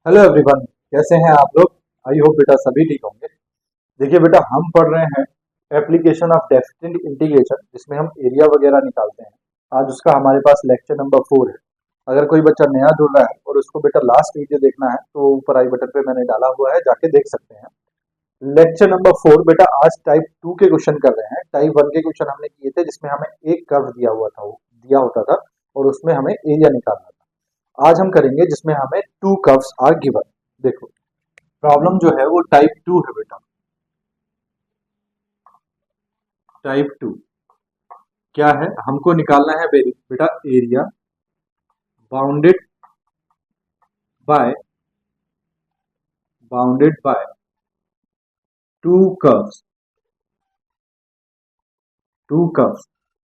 Hello everyone, कैसे हैं आप लोग। आई होप बेटा सभी ठीक होंगे। देखिए बेटा, हम पढ़ रहे हैं एप्लीकेशन ऑफ डेफिनेट इंटीग्रेशन, जिसमें हम एरिया वगैरह निकालते हैं। आज उसका हमारे पास लेक्चर नंबर 4 है। अगर कोई बच्चा नया जुड़ रहा है और उसको बेटा लास्ट वीडियो देखना है तो ऊपर आई बटन पे मैंने डाला हुआ है, जाके देख सकते हैं। लेक्चर नंबर 4 बेटा, आज टाइप 2 के क्वेश्चन कर रहे हैं। टाइप 1 के क्वेश्चन हमने किए थे जिसमें हमें एक कर्व दिया हुआ था, वो दिया होता था और उसमें हमें एरिया निकालना था। आज हम करेंगे जिसमें हमें 2 कर्व्स आर गिवन। देखो, प्रॉब्लम जो है वो टाइप 2 है बेटा। टाइप 2 क्या है, हमको निकालना है बेटा area bounded by two curves.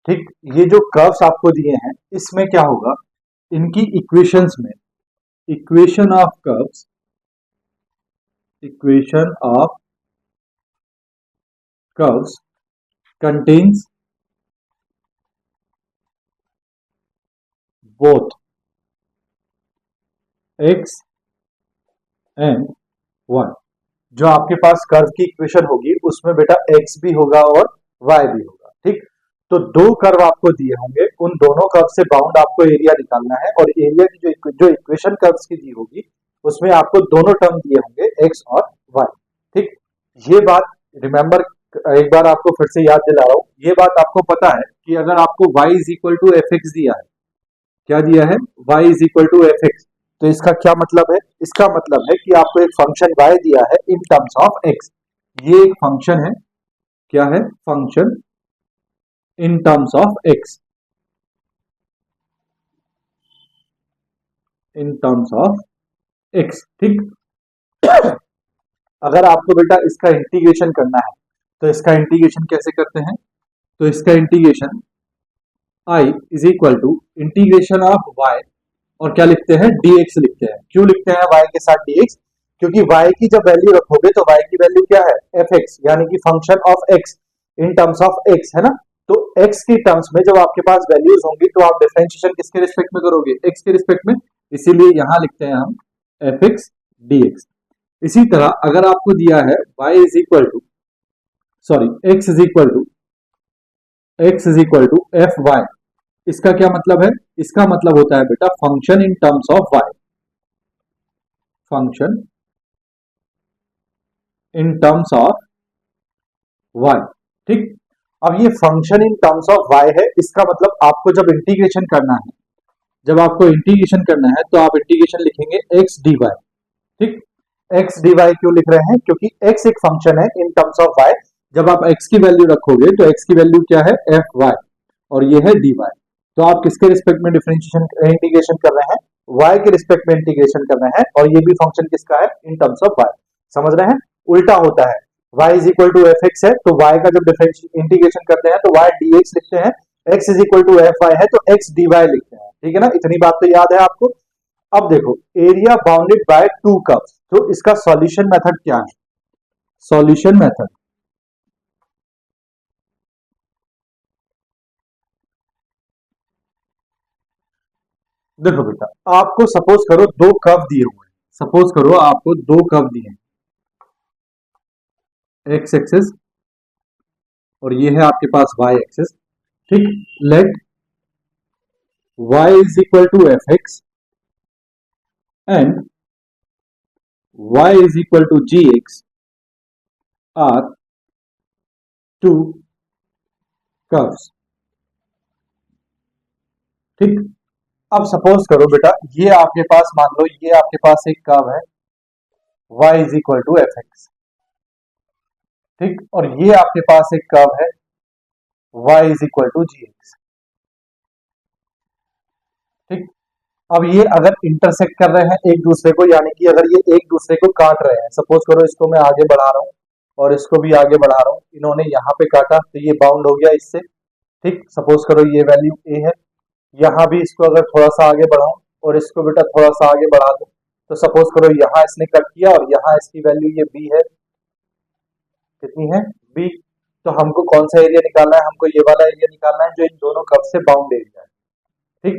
ठीक, ये जो कर्व्स आपको दिए हैं इसमें क्या होगा, इनकी इक्वेशंस में equation of curves contains both x and y। जो आपके पास कर्व की इक्वेशन होगी उसमें बेटा x भी होगा और y भी होगा। ठीक, तो दो कर्व आपको दिए होंगे, उन दोनों कर्व से बाउंड आपको एरिया निकालना है और एरिया की जो इक्वेशन कर्व्स की दी होगी उसमें आपको दोनों टर्म दिए होंगे x और y। ठीक, ये बात रिमेंबर, एक बार आपको फिर से याद दिला रहा हूं। ये बात आपको पता है कि अगर आपको y is equal to f x दिया है, क्या दिया है, y is equal to f x, तो इसका क्या मतलब है, इसका मतलब है कि आपको एक फंक्शन y दिया है इन टर्म्स ऑफ x। ये एक फंक्शन है, क्या है, function in terms of x, in terms of x। ठीक, अगर आपको बेटा इसका इंटीग्रेशन करना है तो इसका इंटीग्रेशन कैसे करते हैं, तो इसका integration i is equal to integration of y और क्या लिखते हैं, dx लिखते हैं। क्यों लिखते हैं y के साथ dx, क्योंकि y की जब वैल्यू रखोगे तो y की वैल्यू क्या है, fx, यानी कि function of x in terms of x, है ना। तो x की टर्म्स में जब आपके पास वैल्यूज होंगी तो आप डिफरेंशिएशन किसके रिस्पेक्ट में करोगे, x के रिस्पेक्ट में, इसीलिए यहां लिखते हैं हम fx dx। इसी तरह अगर आपको दिया है y is equal to sorry x is equal to f y, इसका क्या मतलब है, इसका मतलब होता है बेटा function in terms of y, function in terms of y। ठीक, अब ये function in terms of y है, इसका मतलब आपको जब इंटीग्रेशन करना है, जब आपको इंटीग्रेशन करना है तो आप इंटीग्रेशन लिखेंगे x dy। ठीक, x dy क्यों लिख रहे हैं, क्योंकि x एक फंक्शन है इन टर्म्स ऑफ y। जब आप x की वैल्यू रखोगे तो x की वैल्यू क्या है, एफ वाई, और ये है dy। तो आप किसके रिस्पेक्ट में डिफरेंशिएशन इंटीग्रेशन कर रहे हैं, y के रिस्पेक्ट में इंटीग्रेशन कर रहे हैं, और ये भी फंक्शन किसका है, इन टर्म्स ऑफ y। समझ रहे हैं, उल्टा होता है, y is equal to f x है तो y का जब इंटीग्रेशन करते हैं तो y dx लिखते हैं, x is equal to f y है तो x dy लिखते हैं। ठीक है ना, इतनी बात तो याद है आपको। अब देखो, area bounded by two curves, तो इसका सॉल्यूशन मेथड क्या है, सॉल्यूशन मेथड, देखो बेटा, आपको सपोज करो दो कर्व दिए हुए हैं, सपोज करो आपको दो कर्व दिए हैं, एक्स एक्सिस और ये है आपके पास वाई एक्सिस। ठीक, let y is equal to f x and y is equal to g x are two curves. ठीक, अब सपोज करो बेटा, ये आपके पास, मान लो ये आपके पास एक कर्व है y is equal to f x. ठीक, और ये आपके पास एक कर्व है y is equal to g x. ठीक, अब ये अगर इंटरसेक्ट कर रहे हैं एक दूसरे को, यानी कि अगर ये एक दूसरे को काट रहे हैं, सपोज करो इसको मैं आगे बढ़ा रहा हूं और इसको भी आगे बढ़ा रहा हूं, इन्होंने यहां पे काटा तो ये बाउंड हो गया इससे। ठीक, सपोज करो ये वैल्यू a है, यहां भी इसको अगर थोड़ा सा आगे बढ़ाऊं और इसको बेटा थोड़ा सा आगे बढ़ा दूं, तो सपोज करो यहां इसने कट किया और यहां इसकी वैल्यू ये b है, कितनी है, b। तो हमको कौन सा एरिया निकालना है, हमको ये वाला एरिया निकालना है जो इन दोनों कर्व से बाउंड एरिया है। ठीक,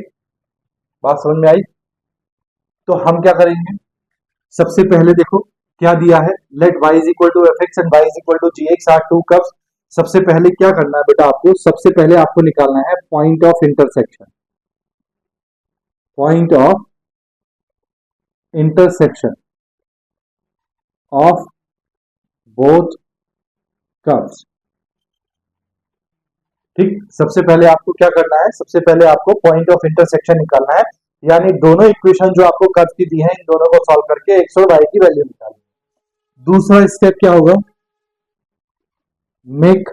बात समझ में आई, तो हम क्या करेंगे, सबसे पहले देखो क्या दिया है, let y is equal to f x and y is equal to g x are two curves. सबसे पहले क्या करना है बेटा आपको, सबसे पहले आपको निकालना है point of intersection, point of intersection of both curves. ठीक, सबसे पहले आपको क्या करना है, सबसे पहले आपको पॉइंट ऑफ इंटरसेक्शन निकालना है, यानी दोनों इक्वेशन जो आपको कर्व की दी है इन दोनों को सॉल्व करके एक्स और वाई की वैल्यू निकालनी है। दूसरा स्टेप क्या होगा, make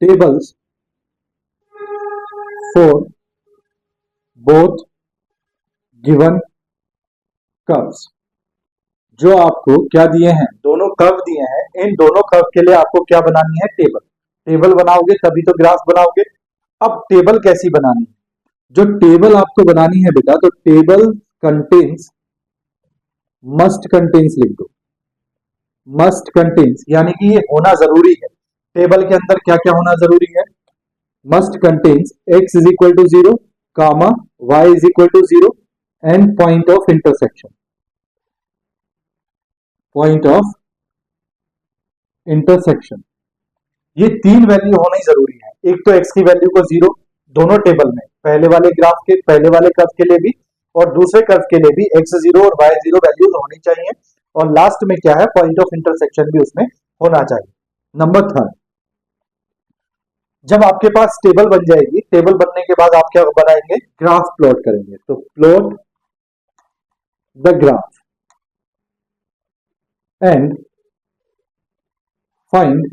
tables for both given curves. जो आपको क्या दिए हैं, दोनों कर्व दिए हैं, इन दोनों कर्व के लिए आपको क्या बनानी है, टेबल। टेबल बनाओगे तभी तो ग्राफ बनाओगे। अब टेबल कैसी बनानी है, जो टेबल आपको बनानी है बेटा, तो टेबल कंटेन्स, मस्ट कंटेन्स लिख दो, मस्ट कंटेन्स, यानी कि ये होना जरूरी है। टेबल के अंदर क्या क्या होना जरूरी है, must contains x is equal to 0, comma y is equal to 0 and point of intersection, point of intersection. ये तीन वैल्यू होनी जरूरी है। एक तो x की वैल्यू को 0 दोनों टेबल में, पहले वाले ग्राफ के, पहले वाले कर्व के लिए भी और दूसरे कर्व के लिए भी x 0 और y 0 वैल्यूज होनी चाहिए। और लास्ट में क्या है, पॉइंट ऑफ इंटरसेक्शन भी उसमें होना चाहिए। नंबर थर्ड, जब आपके पास टेबल बन जाएगी, टेबल बनने के बाद आप क्या बनाएंगे, ग्राफ प्लॉट करेंगे। तो plot the graph and find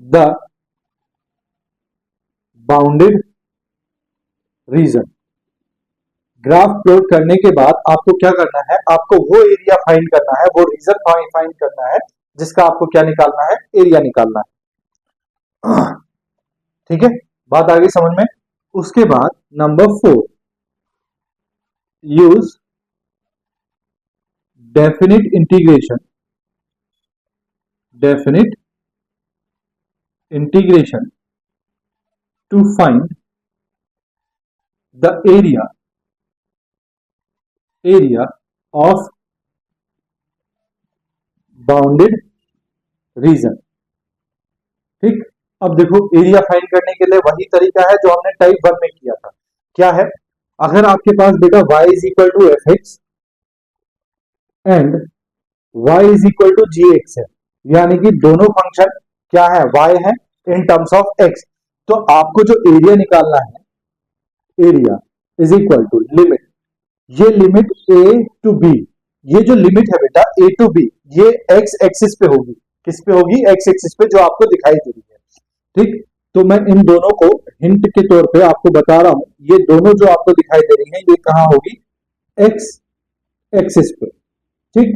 the bounded reason. Graph plot करने के बाद आपको क्या करना है, आपको वो एरिया फाइंड करना है, वो रीजन फाइंड करना है जिसका आपको क्या निकालना है, एरिया निकालना है। ठीक है, बात आगे समझ में। उसके बाद number 4, use definite integration, definite integration to find the area, area of bounded region. ठीक, अब देखो एरिया फाइंड करने के लिए वही तरीका है जो हमने टाइप 1 में किया था। क्या है, अगर आपके पास बेटा y is equal to f x and y is equal to g x है, यानी कि दोनों फंक्शन क्या है, y है इन टर्म्स ऑफ x, तो आपको जो एरिया निकालना है, area is equal to limit, ये लिमिट a टू b, ये जो लिमिट है बेटा a टू b, ये x एक्सिस पे होगी। किस पे होगी, x एक्सिस पे, जो आपको दिखाई दे रही है। ठीक, तो मैं इन दोनों को हिंट के तौर पे आपको बता रहा हूं, ये दोनों जो आपको दिखाई दे रही है ये कहां होगी, x एक्सिस पे। ठीक,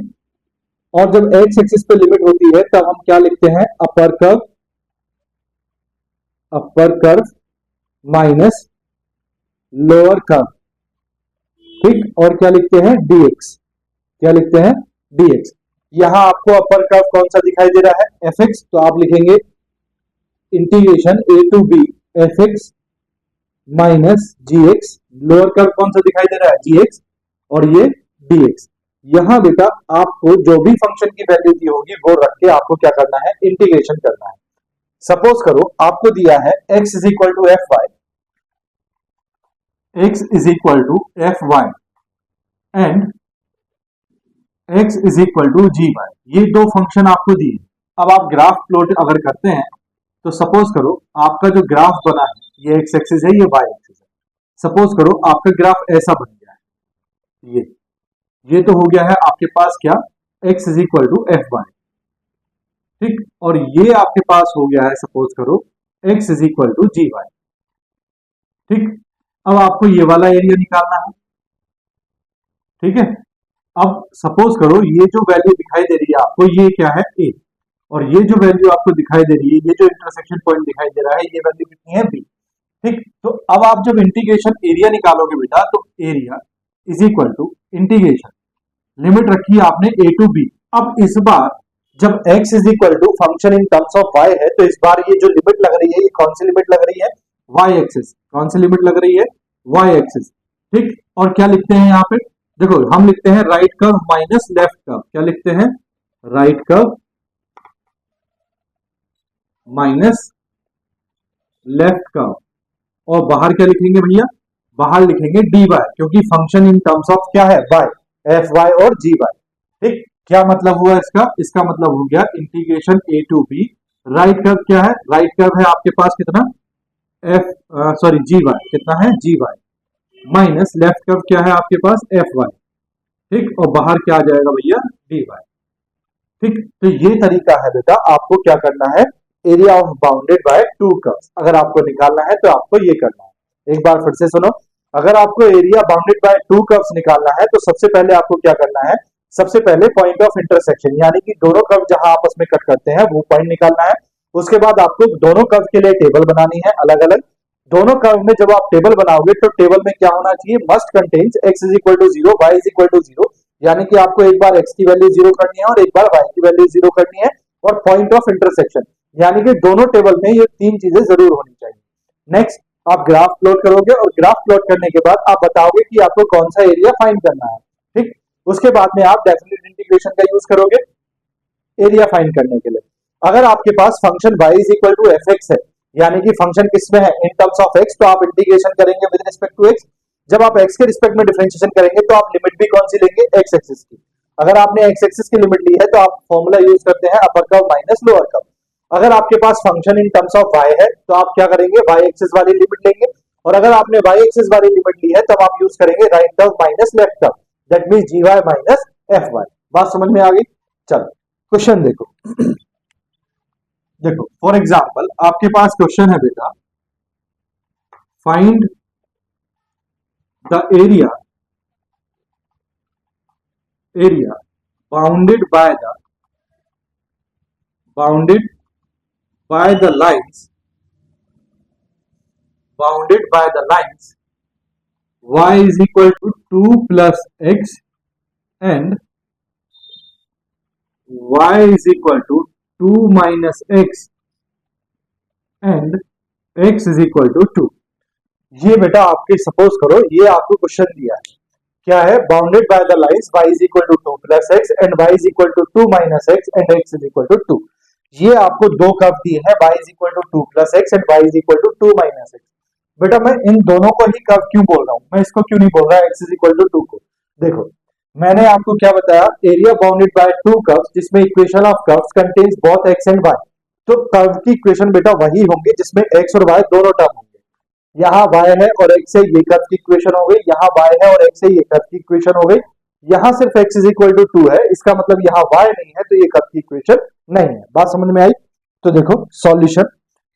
और जब x एक्सिस पे लिमिट होती है तब हम क्या लिखते हैं, upper curve minus lower curve. ठीक, और क्या लिखते हैं, dx, क्या लिखते हैं, dx। यहां आपको अपर कर्व कौन सा दिखाई दे रहा है, fx, तो आप लिखेंगे integration a to b fx minus gx। Lower curve कौन सा दिखाई दे रहा है, gx, और ये dx। यहां बेटा आपको जो भी फंक्शन की वैल्यू दी होगी वो रख के आपको क्या करना है, इंटीग्रेशन करना है। सपोज करो आपको दिया है x is equal to f y, x is equal to f y and x is equal to g y, ये दो फंक्शन आपको दिए। अब आप ग्राफ प्लॉट अगर करते हैं तो सपोज करो आपका जो ग्राफ बना है, ये x एक्सिस है, ये y एक्सिस है। सपोज करो आपका ग्राफ ऐसा बन गया है, ये तो हो गया है आपके पास क्या, x is equal to f y. ठीक, और ये आपके पास हो गया है सपोज करो x is equal to g y. ठीक, अब आपको ये वाला एरिया निकालना है। ठीक है, अब सपोज करो ये जो वैल्यू दिखाई दे रही है आपको, ये क्या है, a, और ये जो वैल्यू आपको दिखाई दे रही है, ये जो इंटरसेक्शन पॉइंट दिखाई दे रहा है, ये वैल्यू कितनी है, b। ठीक, तो अब आप जब इंटीग्रेशन एरिया निकालोगे बेटा, तो area is equal to integration, limit रखी है आपने a टू b। अब इस बार जब x is equal to function in terms of y है, तो इस बार ये जो लिमिट लग रही है, ये कौन सी लिमिट लग रही है, y एक्सिस। कौन सी लिमिट लग रही है, y एक्सिस। ठीक, और क्या लिखते हैं यहाँ पे, देखो हम लिखते हैं right curve minus left curve, क्या लिखते हैं, right curve minus left curve, और बाहर क्या लिखेंगे भैया, बाहर लिखेंगे dy, क्योंकि फंक्शन इन टर्म्स ऑफ क्या है, y, fy और gy। ठीक, क्या मतलब हुआ इसका, इसका मतलब हो गया integration a to b, right curve क्या है, राइट कर्व है आपके पास कितना gy, कितना है gy, माइनस लेफ्ट कर्व क्या है आपके पास fy। ठीक, और बाहर क्या आ जाएगा भैया dy। ठीक, तो ये तरीका है बेटा आपको क्या करना है, area of bounded by two curves अगर आपको निकालना है तो आपको ये करना है। एक बार फिर से सुनो, अगर आपको area bounded by two curves निकालना है तो सबसे पहले आपको क्या करना है, सबसे पहले पॉइंट ऑफ इंटरसेक्शन यानी कि दोनों कर्व जहां आपस में कट करते हैं वो पॉइंट निकालना है। उसके बाद आपको दोनों कर्व के लिए टेबल बनानी है अलग अलग। दोनों कर्व में जब आप टेबल बनाओगे तो टेबल में क्या होना चाहिए, must contains x is equal to zero, y is equal to zero, यानी कि आपको एक बार x की वैल्यू जीरो करनी है और एक बार y की वैल्यू जीरो करनी है, और पॉइंट ऑफ इंटरसेक्शन यानी कि दोनों टेबल में ये तीन चीजें जरूर होनी चाहिए। नेक्स्ट आप ग्राफ प्लॉट करोगे और ग्राफ प्लॉट करने के बाद आप बताओगे कि आपको कौन सा एरिया फाइंड करना है। ठीक, उसके बाद में आप डेफिनेट इंटीग्रेशन का यूज करोगे एरिया फाइंड करने के लिए। अगर आपके पास function y is equal to f x है, यानी कि फंक्शन किसमें है, इन टर्म्स ऑफ x, तो आप इंटीग्रेशन करेंगे विद रिस्पेक्ट टू x। जब आप x के रिस्पेक्ट में डिफरेंशिएशन करेंगे तो आप लिमिट भी कौन सी लेंगे, x एक्सिस की। अगर आपने x एक्सिस की लिमिट ली है तो आप फॉर्मूला यूज करते हैं upper curve minus lower curve. अगर आपके पास function in terms of y है तो आप क्या करेंगे, y एक्सिस वाली लिमिट लेंगे, और अगर आपने y एक्सिस वाली लिमिट ली है तब आप यूज करेंगे right curve minus left curve, that means gy minus fy। बात समझ में आ गई। चलो क्वेश्चन देखो। देखो फॉर एग्जांपल आपके पास क्वेश्चन है बेटा, find the area bounded by the lines y is equal to 2 plus x and y is equal to 2 minus x and x is equal to 2। ये बेटा आपके सपोज करो ये आपको क्वेश्चन दिया है, क्या है, bounded by the lines y is equal to 2 plus x and y is equal to 2 minus x and x is equal to 2। ये आपको दो कर्व दिए हैं, y is equal to 2 plus x and y is equal to 2 minus x। बेटा मैं इन दोनों को ही curve क्यों बोल रहा हूं, मैं इसको क्यों नहीं बोल रहा x is equal to 2 को। देखो मैंने आपको क्या बताया, area bounded by two curves जिसमें equation of curves contains both x and y। तो कर्व की इक्वेशन बेटा वही होंगे जिसमें x और y दोनों टर्म होंगे। यहाँ y है और x है, ये कर्व की इक्वेशन हो गई, यहाँ y है और x है, ये कर्व की इक्वेशन हो गई। यहाँ सिर्फ x इज इक्वल टू 2 है, इसका मतलब यहाँ y नहीं है तो ये कर्व की इक्वेशन नहीं है। बात समझ में आई। तो देखो सॉल्यूशन,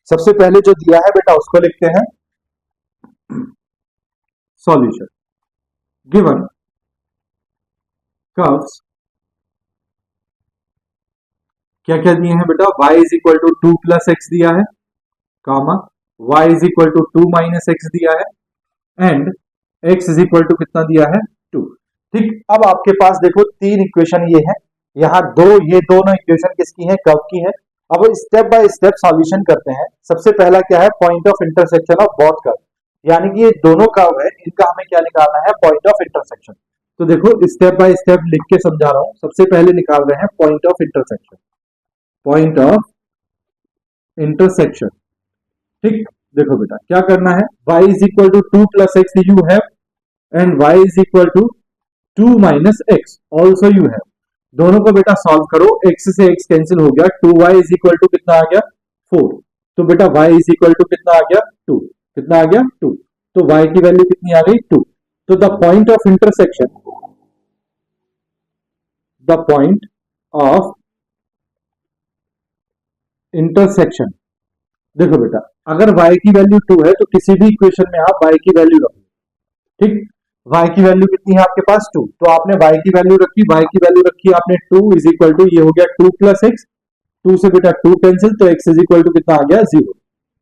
सबसे पहले जो दिया है बेटा उसको लिखते हैं, सॉल्यूशन गिवन कर्व्स क्या क्या दिए हैं बेटा, y is equal to 2 plus x दिया है, comma y is equal to 2 minus x दिया है, and x is equal to कितना दिया है 2। ठीक, अब आपके पास देखो तीन इक्वेशन ये है, यहाँ दो, ये दोनों इक्वेशन किसकी है, कर्व की है। अब स्टेप बाय स्टेप सॉल्यूशन करते हैं। सबसे पहला क्या है, point of intersection of both curve, यानी कि ये दोनों कर्व है इनका हमें क्या निकालना है, पॉइंट ऑफ इंटरसेक्शन। तो देखो स्टेप बाय स्टेप लिख के समझा रहा हूं। सबसे पहले निकाल रहे हैं point of intersection, point of intersection. ठीक, देखो बेटा क्या करना है, y is equal to 2 plus x you have and y is equal to 2 minus x also you have. दोनों को बेटा सॉल्व करो, x से x कैंसिल हो गया, 2y इज इक्वल टू कितना आ गया 4। तो बेटा y इज इक्वल टू कितना आ गया 2, कितना आ गया 2। तो y की वैल्यू कितनी आ गई 2। तो the point of intersection, the point of intersection, देखो बेटा अगर y की वैल्यू 2 है तो किसी भी इक्वेशन में आप y की वैल्यू रखो। ठीक, y की वैल्यू कितनी है आपके पास 2, तो आपने y की वैल्यू रखी, y की वैल्यू रखी आपने 2 इज इक्वल टू, ये हो गया 2 प्लस एक्स, 2 से बेटा 2 कैंसिल, तो x इज इक्वल टू कितना आ गया 0।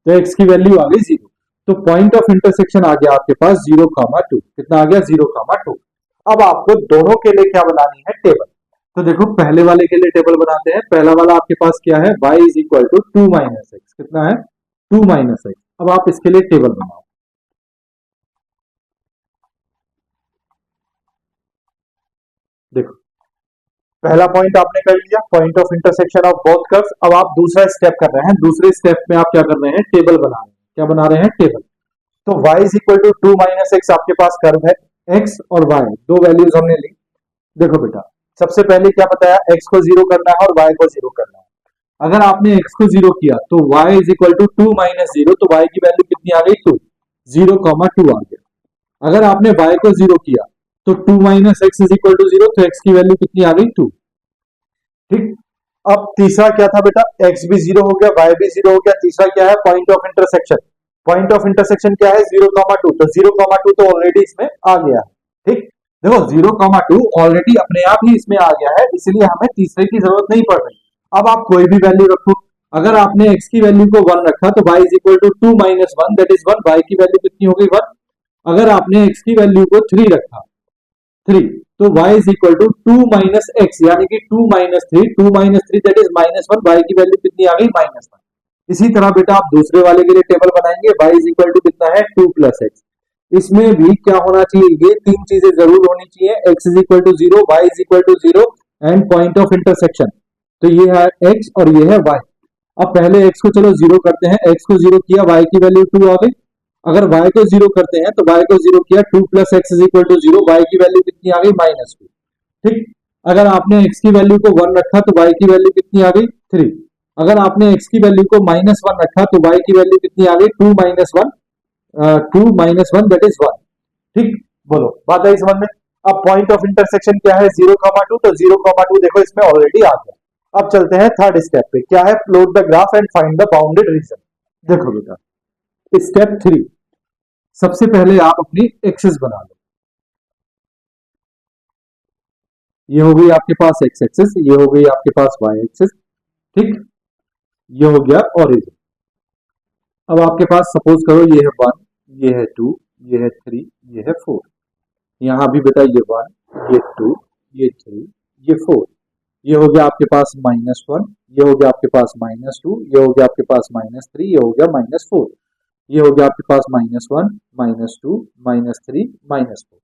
तो x की वैल्यू आ गई 0। तो पॉइंट ऑफ इंटरसेक्शन आ गया आपके पास 0, 2, कितना आ गया 0, 2। अब आपको दोनों के लिए क्या बनानी है, टेबल। तो देखो पहले वाले के लिए टेबल बनाते हैं। पहला वाला आपके पास क्या है, y is equal to 2 minus x, कितना है 2 माइनस एक्स। अब आप इसके लिए टेबल बनाओ। देखो, पहला पॉइंट आपने कर लिया, point of intersection of both curves. अब आप दूसरा स्टेप कर रहे हैं। दूसरे स्टेप में आप क्या कर रहे हैं, टेबल बना रहे हैं। क्या बना रहे हैं, टेबल। तो y is equal to 2 minus x आपके पास कर्व है, x और y दो वैल्यूज हमने ली। देखो बेटा, सबसे पहले क्या बताया, x को जीरो करना है और y को जीरो करना है। अगर आपने x को जीरो किया तो y is equal to 2 minus zero, तो y की वैल्यू कितनी आ गई, 2, 0,2 आ गया। अगर आपने y को जीरो किया तो 2 minus x is equal to zero, तो x की वैल्यू कितनी आ गई, 2। ठीक। अब तीसरा क्या था बेटा, x भी जीरो हो गया, y भी जीरो हो गया। तीसरा क्या है, point of intersection. Point of intersection क्या है, 0,2, तो 0,2 तो ऑलरेडी इसमें आ गया है। ठीक, देखो 0,2 ऑलरेडी अपने आप ही इसमें आ गया है, इसलिए हमें तीसरे की जरूरत नहीं पड़ रही। अब आप कोई भी वैल्यू रखो। अगर आपने x की वैल्यू को 1 रखा तो y is equal to 2 minus 1, that is 1। y की वैल्यू कितनी हो गई, 1। अगर आपने x की वैल्यू को 3 रखा, 3, तो y is equal to 2 minus x, यानी कि 2 minus 3, 2 minus 3 that is minus 1। y की वैल्यू कितनी आ गई, माइनस 1। इसी तरह बेटा आप दूसरे वाले के लिए टेबल बनाएंगे, y इज इक्वल टू कितना है, 2 प्लस एक्स। इसमें भी क्या होना चाहिए, ये तीन चीजें जरूर होनी चाहिए, x is equal to 0, y is equal to 0 and point of intersection. तो ये है x और ये है y। अब पहले x को चलो जीरो करते हैं, x को जीरो किया, y की वैल्यू 2 आ गई। अगर y को जीरो करते हैं तो y को जीरो किया, 2 plus x is equal to 0, y की वैल्यू कितनी आ गई, -2। ठीक। अगर आपने x की वैल्यू को 1 रखा तो y की वैल्यू कितनी आ गई, 3। अगर आपने x की वैल्यू को -1 रखा तो y की वैल्यू कितनी आ गई, 2 माइनस 1, 2 माइनस 1 दैट इज 1। ठीक, बोलो बात आई समझ में। अब पॉइंट ऑफ इंटरसेक्शन क्या है, 0,2, तो 0,2 देखो इसमें ऑलरेडी आ गया। अब चलते हैं थर्ड स्टेप पे, क्या है, plot the graph and find the bounded reason. देखो बेटा, स्टेप 3, सबसे पहले आप अपनी एक्सिस बना लो। ये हो गई आपके पास एक्स एक्सिस, ये हो गई आपके पास वाई एक्सिस। ठीक, ये हो गया ओरिजिन। अब आपके पास सपोज करो ये है 1, ये है 2, ये है 3, ये है 4। यहां भी बेटा ये 1, ये 2, ये 3, ये 4। ये हो गया आपके पास -1, ये हो गया आपके पास -2, ये हो गया आपके पास -3, ये हो गया -4। ये हो गया आपके पास -1, -2, -3, -4।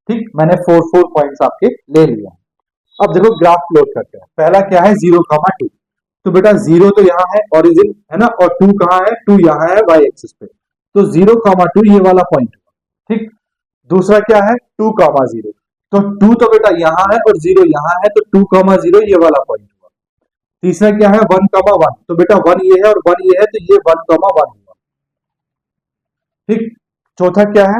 ठीक, मैंने 4 पॉइंट्स आपके ले लिया। अब देखो ग्राफ प्लॉट करते हैं। पहला क्या है, 0,2। तो बेटा 0 तो यहाँ है, ओरिजिन है ना, और 2 कहाँ है, 2 यहाँ है वाई एक्सिस पे। तो 0,2 ये वाला पॉइंट हुआ। ठीक, दूसरा क्या है, 2,0। तो 2 तो बेटा यहाँ है और 0 यहाँ है, तो 2,0 ये वाला पॉइंट हुआ। तीसरा क्या है, 1,1। तो बेटा 1 ये है और 1 ये है, तो ये 1,1 हुआ। ठीक, चौथा क्या है,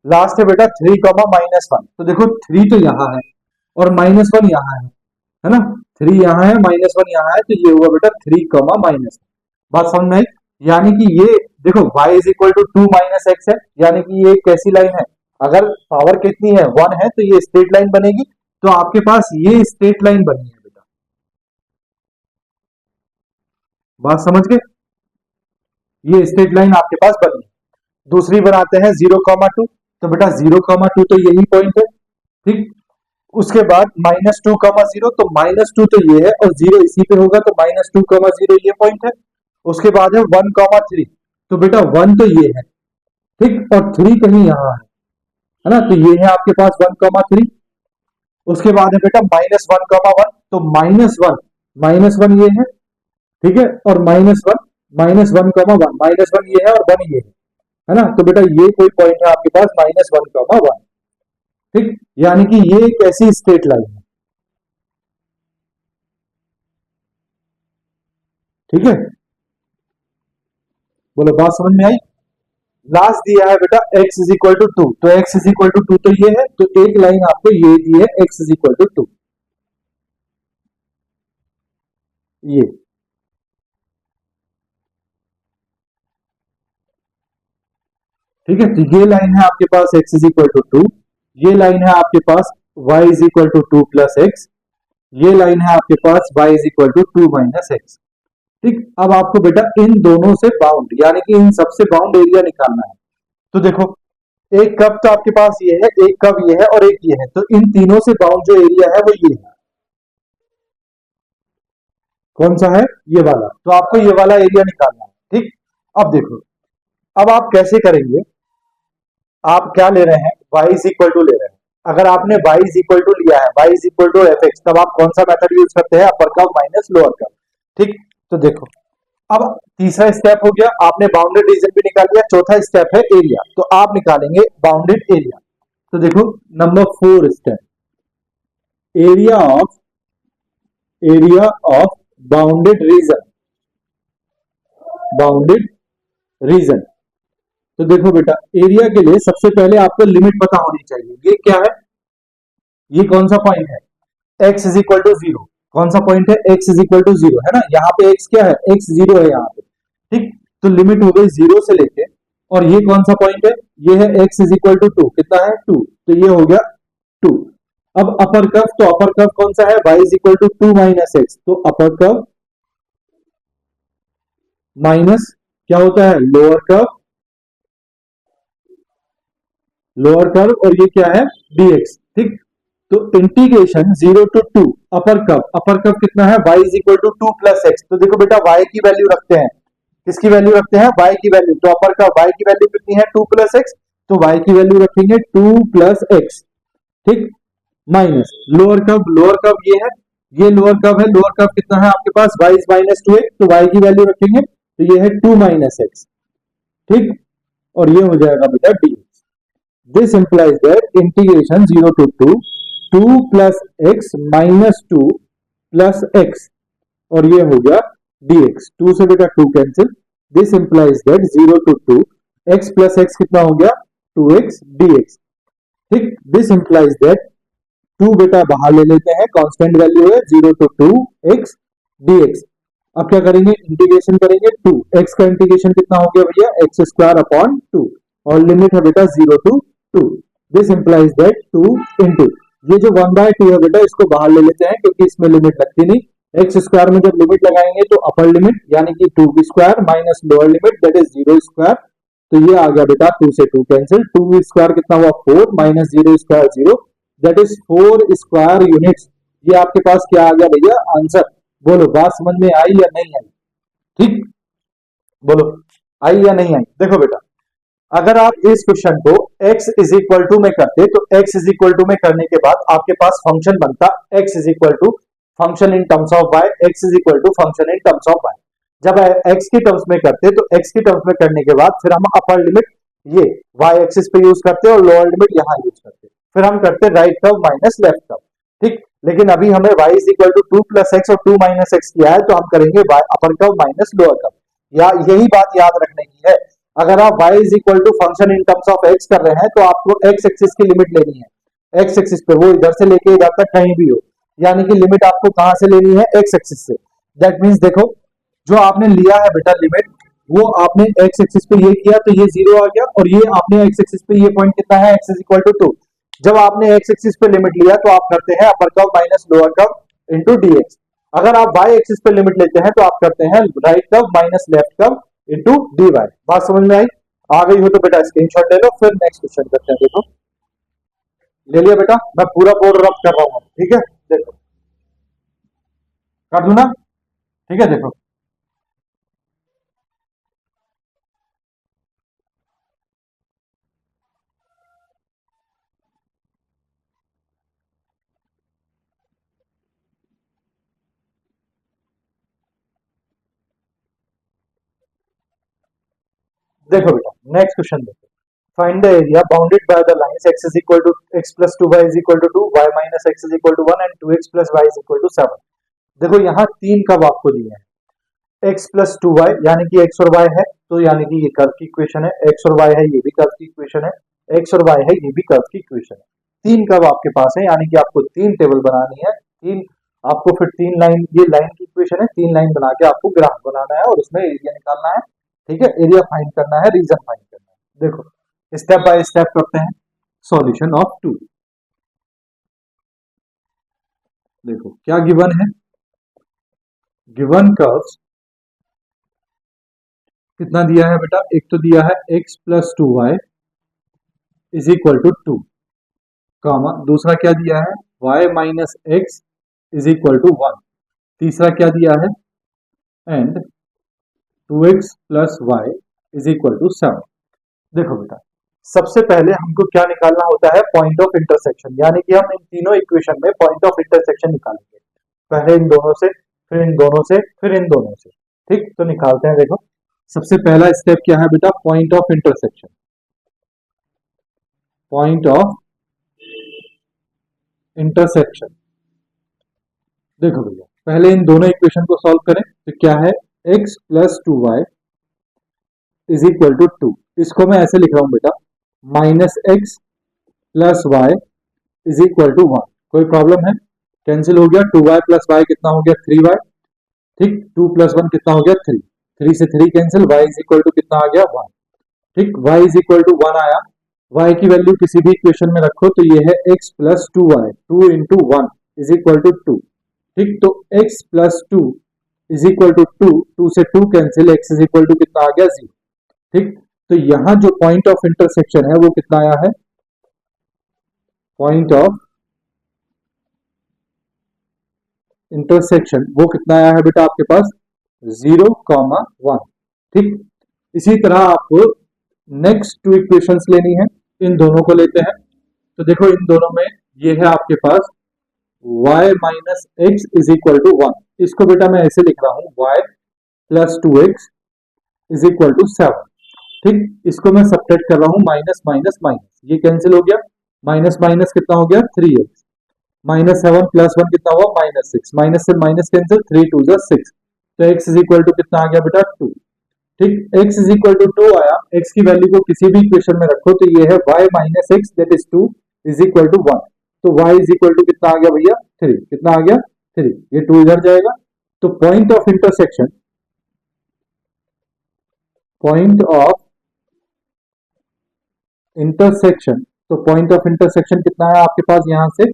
लास्ट है बेटा 3,-1। तो देखो 3 तो यहाँ है और -1 यहाँ है ना, 3 यहाँ है, -1 यहाँ है, तो ये हुआ बेटा 3,-1। बात समझ में आई। यानी कि ये देखो y is equal to 2 minus x है, यानी कि ये कैसी लाइन है, अगर पावर कितनी है, 1 है, तो ये स्ट्रेट लाइन बनेगी। तो आपके पास ये स्ट्रेट लाइन बनी है बेटा, बात समझ गए, ये स्ट्रेट लाइन आपके पास बनी है। दूसरी बनाते हैं 0,2। तो बेटा 0,2 तो यही पॉइंट है। ठीक, उसके बाद -2,0, तो -2 तो ये है और 0 इसी पे होगा, तो -2,0 ये पॉइंट है। उसके बाद है 1,3। तो बेटा 1 तो ये है, ठीक, और 3 कहीं यहाँ है ना, तो ये है आपके पास 1,3। उसके बाद है बेटा -1,1। तो -1 ये है, ठीक है, और -1, -1,1 ये है और 1 ये है ना, तो बेटा ये कोई पॉइंट है आपके पास -1,1। ठीक, यानी कि ये एक ऐसी स्ट्रेट लाइन है। ठीक है, बोलो बात समझ में आई। लास्ट दिया है बेटा x इज इक्वल टू 2। तो x इज इक्वल टू 2 तो ये है, तो एक लाइन आपको ये दी है x इज इक्वल टू 2, ये। ठीक है, तो ये लाइन है आपके पास x इज इक्वल टू 2, ये लाइन है आपके पास y is equal to 2 plus x, ये लाइन है आपके पास y is equal to 2 minus x. ठीक, अब आपको बेटा इन दोनों से बाउंड, यानी कि इन सबसे बाउंड एरिया निकालना है। तो देखो, एक कप तो आपके पास ये है, एक कप ये है और एक ये है, तो इन तीनों से बाउंड जो एरिया है वो ये है। कौन सा है, ये वाला। तो आपको ये वाला एरिया निकालना है। ठीक, अब देखो, अब आप कैसे करेंगे, आप क्या ले रहे हैं, y इज इक्वल टू ले रहे हैं। अगर आपने y इज इक्वल टू लिया है, y is equal to f x, तब आप कौन सा मेथड यूज करते हैं, upper curve minus lower curve. ठीक, तो देखो अब तीसरा स्टेप हो गया, आपने बाउंडेड रीजन भी निकाल लिया, चौथा स्टेप है एरिया, तो आप निकालेंगे बाउंडेड एरिया। तो देखो number 4 step, area of bounded reason, bounded reason. तो देखो बेटा, एरिया के लिए सबसे पहले आपको लिमिट पता होनी चाहिए। ये क्या है, ये कौन सा पॉइंट है, x is equal to zero. कौन सा पॉइंट है, x is equal to zero, है ना, यहाँ पे x क्या है, x जीरो है यहाँ पे। ठीक, तो लिमिट हो गई जीरो से लेके, और ये कौन सा पॉइंट है, ये है x is equal to two, कितना है 2, तो ये हो गया 2। अब अपर कर्व, तो अपर कर्व कौन सा है, y is equal to 2 minus x, तो अपर कर्व माइनस क्या होता है, लोअर कर्व, लोअर कर्व, और ये क्या है dx। ठीक, तो integration 0 to 2 upper curve, upper curve कितना है, y is equal to 2 plus x. तो देखो बेटा y की वैल्यू रखते हैं, किसकी वैल्यू रखते हैं, y की वैल्यू। तो अपर कर्व y की वैल्यू कितनी है, 2 प्लस एक्स, तो y की वैल्यू रखेंगे 2 प्लस एक्स। ठीक, minus lower curve, lower curve ये है, ये लोअर कर्व है, लोअर कर्व कितना है आपके पास, y इज माइनस 2x, तो y की वैल्यू रखेंगे, तो ये है 2 माइनस एक्स। ठीक, और ये हो जाएगा बेटा D. This implies that integration 0 to 2 plus x minus 2 plus x, और ये हो गया dx, 2 से बेटा 2 cancel. This implies that 0 to 2 x plus x कितना हो गया 2x dx। ठीक, this implies that 2 बेटा बाहर ले लेते हैं, कांस्टेंट वैल्यू है 0 to 2 x dx। अब क्या करेंगे, इंटीग्रेशन करेंगे 2 x का इंटीग्रेशन कितना हो गया भैया, एक्स स्क्वायर अपॉन 2, और लिमिट है बेटा 0 to 2। This implies that 2 into ये जो 1/2 है बेटा, इसको बाहर ले लेते हैं क्योंकि इसमें लिमिट लगती नहीं। एक्स स्क्वायर में जब लिमिट लगाएंगे तो अपर लिमिट यानी कि 2 square minus lower limit that is 0 square, तो ये आ गया बेटा 2 से 2 कैंसिल, 2 स्क्वायर कितना हुआ 4 minus 0 square 0 that is 4 square units. ये आपके पास क्या आ गया भैया आंसर, बोलो बात समझ में आई या नहीं आई। ठीक, बोलो आई या नहीं आई। देखो बेटा, अगर आप इस क्वेश्चन को x इज इक्वल टू में करते, तो x इज इक्वल टू में करने के बाद आपके पास फंक्शन बनता x is equal to function in terms of y, x is equal to function in terms of y। जब x की टर्म्स में करते, तो x की टर्म्स में करने के बाद फिर हम अपर लिमिट ये y एक्सिस पे यूज करते और लोअर लिमिट यहाँ यूज करते, फिर हम करते right curve minus left curve. ठीक, लेकिन अभी हमें y is equal to 2 plus x और 2 माइनस एक्स किया है, तो हम करेंगे y अपर कर्व माइनस लोअर कर्व। या यही बात याद रखने की है, अगर आप y is equal to function in terms of x कर रहे हैं, तो आपको x एक्सिस की लिमिट लेनी है, x एक्सिस पे, वो इधर से लेके इधर तक कहीं भी हो, यानी कि लिमिट आपको कहां से लेनी है, x एक्सिस से। दैट मींस देखो, जो आपने लिया है बेटा लिमिट, वो आपने x एक्सिस पे ये किया तो ये 0 आ गया, और ये आपने x एक्सिस पे ये पॉइंट कितना है, x इज इक्वल टू 2। जब आपने x एक्सिस पे लिमिट लिया तो आप करते हैं upper curve minus lower curve into dx। अगर आप y एक्सिस पे लिमिट लेते हैं तो आप करते हैं right curve minus left curve into dy। बात समझ में आई, आ गई हो तो बेटा स्क्रीनशॉट ले लो, फिर नेक्स्ट क्वेश्चन करते हैं। देखो ले लिया बेटा, मैं पूरा बोर्ड रब कर रहा हूं, ठीक है, देखो कर दूं ना, ठीक है। देखो देखो बेटा नेक्स्ट क्वेश्चन देखो, find the area bounded by the lines x is equal to x plus 2y is equal to 2, y minus x is equal to 1 and 2x plus y is equal to 7। देखो यहाँ तीन curve आपको दिए हैं, x plus 2y यानी कि x और y है, तो यानी कि ये कर्व की इक्वेशन है, x और y है ये भी कर्व की इक्वेशन है, x और y है ये भी कर्व की इक्वेशन है। तीन कर्व आपके पास है, यानी कि आपको तीन टेबल बनानी है, तीन आपको फिर तीन लाइन, ये लाइन की इक्वेशन है, तीन लाइन बना के आपको ग्राफ बनाना है और उसमें एरिया निकालना है। ठीक है, एरिया फाइंड करना है, रीजन फाइंड करना है। देखो स्टेप बाय स्टेप करते हैं, सॉल्यूशन ऑफ 2। देखो क्या गिवन है, गिवन कर्व्स कितना दिया है बेटा, एक तो दिया है x plus 2y is equal to 2, comma दूसरा क्या दिया है y minus x is equal to 1, तीसरा क्या दिया है and 2x plus y is equal to 7। देखो बेटा सबसे पहले हमको क्या निकालना होता है, पॉइंट ऑफ इंटरसेक्शन, यानी कि हम इन तीनों इक्वेशन में पॉइंट ऑफ इंटरसेक्शन निकालेंगे, पहले इन दोनों से, फिर इन दोनों से, फिर इन दोनों से। ठीक, तो निकालते हैं। देखो सबसे पहला स्टेप क्या है बेटा, point of intersection. Point of intersection, देखो भैया पहले इन दोनों इक्वेशन को सॉल्व करें, तो क्या है, x plus 2y is equal to 2। इसको मैं ऐसे लिख रहा हूं बेटा, minus x plus y is equal to 1। कोई प्रॉब्लम है, कैंसिल हो गया, 2y प्लस वाई कितना हो गया, 3y। ठीक, 2 प्लस 1 कितना हो गया, 3, 3 से 3 cancel, y is equal to कितना आ गया, 1। ठीक, y इज इक्वल टू 1 आया। y की वैल्यू किसी भी इक्वेशन में रखो तो ये है x plus 2y, 2 into 1 is equal to 2। ठीक, तो x plus 2 is equal to 2, 2 से 2 cancel, x is equal to कितना आ गया, 0। ठीक, तो यहां जो पॉइंट ऑफ इंटरसेक्शन है वो कितना आया है, पॉइंट ऑफ इंटरसेक्शन वो कितना आया है बेटा आपके पास, 0,1। ठीक, इसी तरह आपको नेक्स्ट टू इक्वेशंस लेनी है, इन दोनों को लेते हैं। तो देखो इन दोनों में ये है आपके पास y minus x is equal to 1। इसको बेटा मैं ऐसे लिख रहा हूं, y plus 2x is equal to 7। ठीक, इसको मैं सब्ट्रैक्ट कर रहा हूं, माइनस माइनस माइनस, ये कैंसिल हो गया, माइनस माइनस कितना हो गया, 3x, माइनस 7 प्लस 1 कितना हुआ, माइनस 6, माइनस से माइनस कैंसिल, 3 2 जा 6, तो x इज इक्वल टू कितना आ गया बेटा, 2। ठीक, x इज इक्वल टू 2 आया, x की वैल्यू को किसी भी इक्वेशन में रखो तो ये है y minus x that is 2 is equal to 1। तो y इज इक्वल टू कितना आ गया भैया, 3। कितना आ गया, 3, ये 2 इधर जाएगा। तो point of intersection, point of intersection, तो पॉइंट ऑफ इंटरसेक्शन कितना है आपके पास, यहां से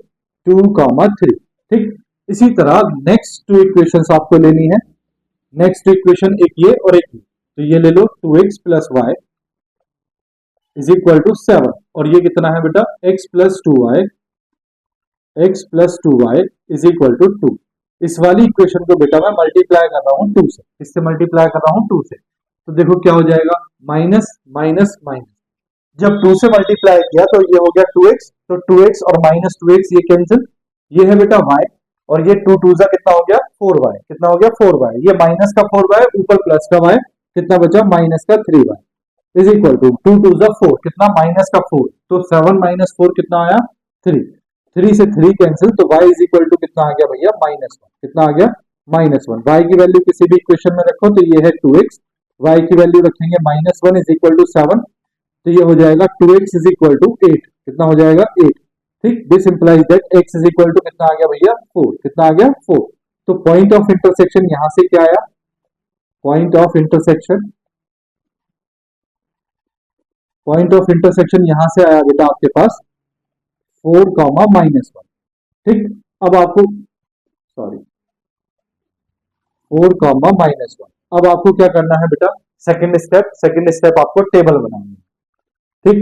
2,3। ठीक, इसी तरह नेक्स्ट टू इक्वेशंस आपको लेनी है। नेक्स्ट इक्वेशन एक ये और एक ये, तो ये ले लो, 2x plus y is equal to 7, और ये कितना है बेटा, x plus 2y, x plus 2y is equal to 2। इस वाली इक्वेशन को बेटा मैं मल्टीप्लाई कर रहा हूं 2 से, इससे मल्टीप्लाई कर रहा हूं 2 से, तो देखो क्या हो जाएगा, माइनस माइनस माइनस, जब 2 से मल्टीप्लाई किया तो ये हो गया 2x, तो 2x और माइनस 2x ये कैंसिल, ये है बेटा y, और ये 2 2 कितना हो गया, 4y, कितना हो गया, 4y, ये माइनस का 4y ऊपर प्लस का y, कितना बचा, माइनस का 3y इज इक्वल टू 2 2 4, कितना, माइनस का 4, तो 7 माइनस 4 कितना आया, 3, 3 से 3 कैंसिल, तो y इज इक्वल टू कितना आ गया भैया, -1, कितना आ गया, -1। y की वैल्यू किसी भी इक्वेशन में रखो तो ये है 2x, y की वैल्यू रखेंगे -1 इज इक्वल टू 7, तो ये हो जाएगा 2x इज इक्वल टू 8, कितना हो जाएगा, 8। ठीक, this implies that x is equal to कितना आ गया भैया, 4, कितना आ गया, 4। तो पॉइंट ऑफ इंटरसेक्शन यहां से क्या आया, point of intersection, point of intersection यहां से आया बेटा आपके पास 4,-1। ठीक, अब आपको, सॉरी, 4,-1। अब आपको क्या करना है बेटा, सेकंड स्टेप आपको टेबल बनानी है। ठीक,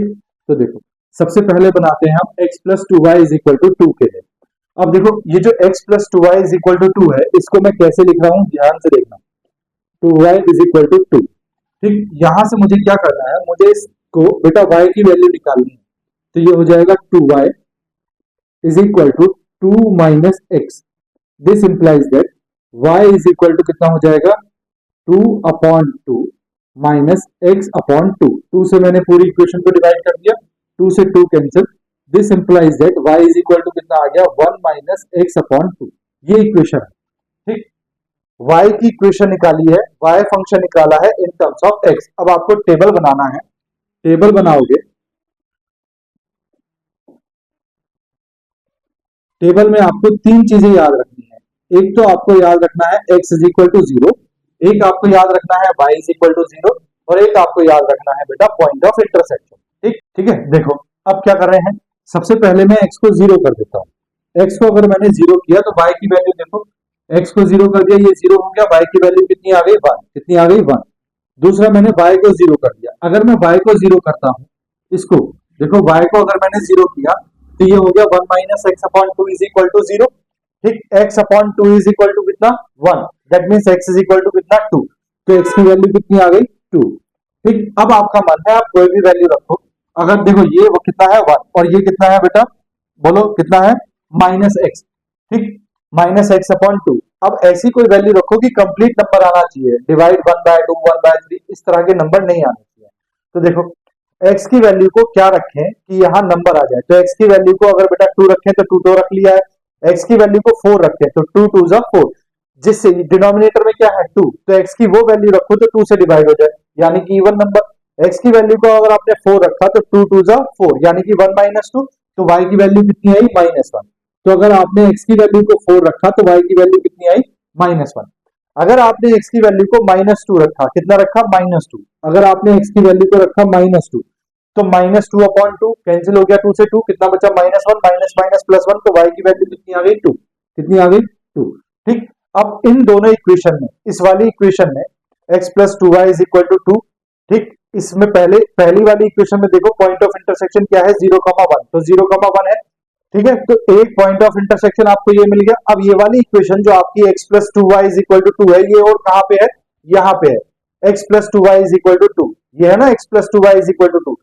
तो देखो सबसे पहले बनाते हैं हम x plus 2y is equal to 2 के लिए। अब देखो ये जो x plus 2y is equal to 2 है, इसको मैं कैसे लिख रहा हूं, ध्यान से देखना, 2y इज इक्वल टू 2। ठीक, यहां से मुझे क्या करना है, मुझे इसको बेटा y की वैल्यू निकालनी है, तो ये हो जाएगा 2y is equal to 2 minus x. This implies that y is equal to कितना हो जाएगा, 2/2 माइनस एक्स अपॉन 2। 2 से मैंने पूरी इक्वेशन को डिवाइड कर दिया, 2 से 2 cancel, this implies that y is equal to कितना आ गया, 1 माइनस एक्स अपॉन 2। ये इक्वेशन है। ठीक, y की इक्वेशन निकाली है, y फंक्शन निकाला है इन टर्म्स ऑफ x। अब आपको टेबल बनाना है, टेबल बनाओगे, टेबल में आपको 3 चीजें याद रखनी है। एक तो आपको याद रखना है x इज इक्वल टू 0, एक आपको याद रखना है y इज इक्वल टू 0, और एक आपको याद रखना है बेटा पॉइंट ऑफ इंटरसेक्शन। ठीक, ठीक है, देखो अब क्या कर रहे हैं, सबसे पहले मैं x को 0 कर देता हूं। x को अगर मैंने 0 किया तो y की वैल्यू देखो, x को 0 कर दिया, ये 0 हो गया, y की वैल्यू कितनी आ गई, 1, कितनी आ गई, 1। दूसरा मैंने y को 0 कर दिया, अगर मैं y को 0 करता हूं, इसको देखो, y को अगर मैंने 0 किया तो ये हो गया 1 minus x upon 2 is equal to 0। ठीक, x upon 2 is equal to कितना, 1, that means x is equal to कितना, 2, तो x की वैल्यू कितनी आ गई, 2। ठीक, अब आपका मन है आप कोई भी वैल्यू रखो, अगर देखो ये वो कितना है 1 और ये कितना है बेटा, बोलो कितना है, -x, ठीक, -x/2। अब ऐसी कोई वैल्यू रखो कि कंप्लीट नंबर आना चाहिए, डिवाइड 1/2 1/3 इस तरह के नंबर नहीं आने चाहिए। तो देखो x की वैल्यू को क्या रखें कि यहाँ नंबर आ जाए, तो x की वैल्यू को अगर बेटा 2 रखें तो 2 तो रख लिया है, x की वैल्यू को 4 रखें तो 2 2 जा 4, जिससे डिनोमिनेटर में क्या है 2, तो x की वो वैल्यू रखो तो 2 से डिवाइड हो जाए यानी कि इवन नंबर। x की वैल्यू को अगर आपने 4 रखा तो 2 2 जा 4 यानी कि 1 -2, तो y की वैल्यू कितनी आई -1। तो अगर आपने x की वैल्यू को 4 रखा तो y की वैल्यू कितनी आई -1। अगर आपने x की वैल्यू को -2 रखा, कितना रखा -2, अगर आपने x की वैल्यू को रखा -2 तो -2/2 कैंसिल हो गया, 2 से 2 कितना बचा -1, माइनस माइनस +1, तो y की वैल्यू कितनी आ गई 2, कितनी आ गई 2, ठीक। अब इन दोनों इक्वेशन में, इस वाली इक्वेशन में x + 2y = 2, ठीक, इसमें पहली वाली इक्वेशन में देखो पॉइंट ऑफ इंटरसेक्शन क्या है 0,1, तो 0,1 है, ठीक है, तो एक पॉइंट ऑफ इंटरसेक्शन आपको ये मिल गया। अब ये वाली इक्वेशन जो आपकी x + 2y = 2 है, ये और कहां पे है, यहाँ पे है, x + 2y = 2, ये है ना x + 2y = 2,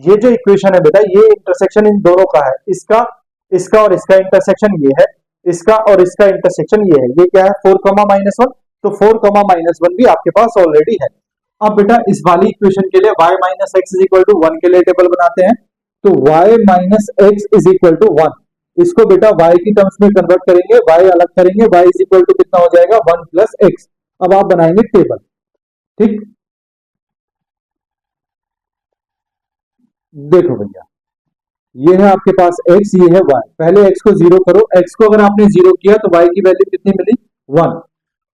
ये जो इक्वेशन है बेटा ये इंटरसेक्शन इन दोनों का है, इसका इसका और इसका इंटरसेक्शन ये है, इसका और इसका इंटरसेक्शन ये है, ये क्या है 4,-1, तो 4,-1 भी आपके पास ऑलरेडी है। अब बेटा इस वाली इक्वेशन के लिए y - x = 1 के लिए टेबल बनाते हैं, तो y - x = 1, इसको बेटा y की टर्म्स में कन्वर्ट करेंगे, y अलग करेंगे, y = कितना हो जाएगा 1 + x। अब आप बनाएंगे टेबल, ठीक, देखो भैया ये है आपके पास x, ये है y, पहले x को 0 करो, x को अगर आपने 0 किया तो y की वैल्यू कितनी मिली 1।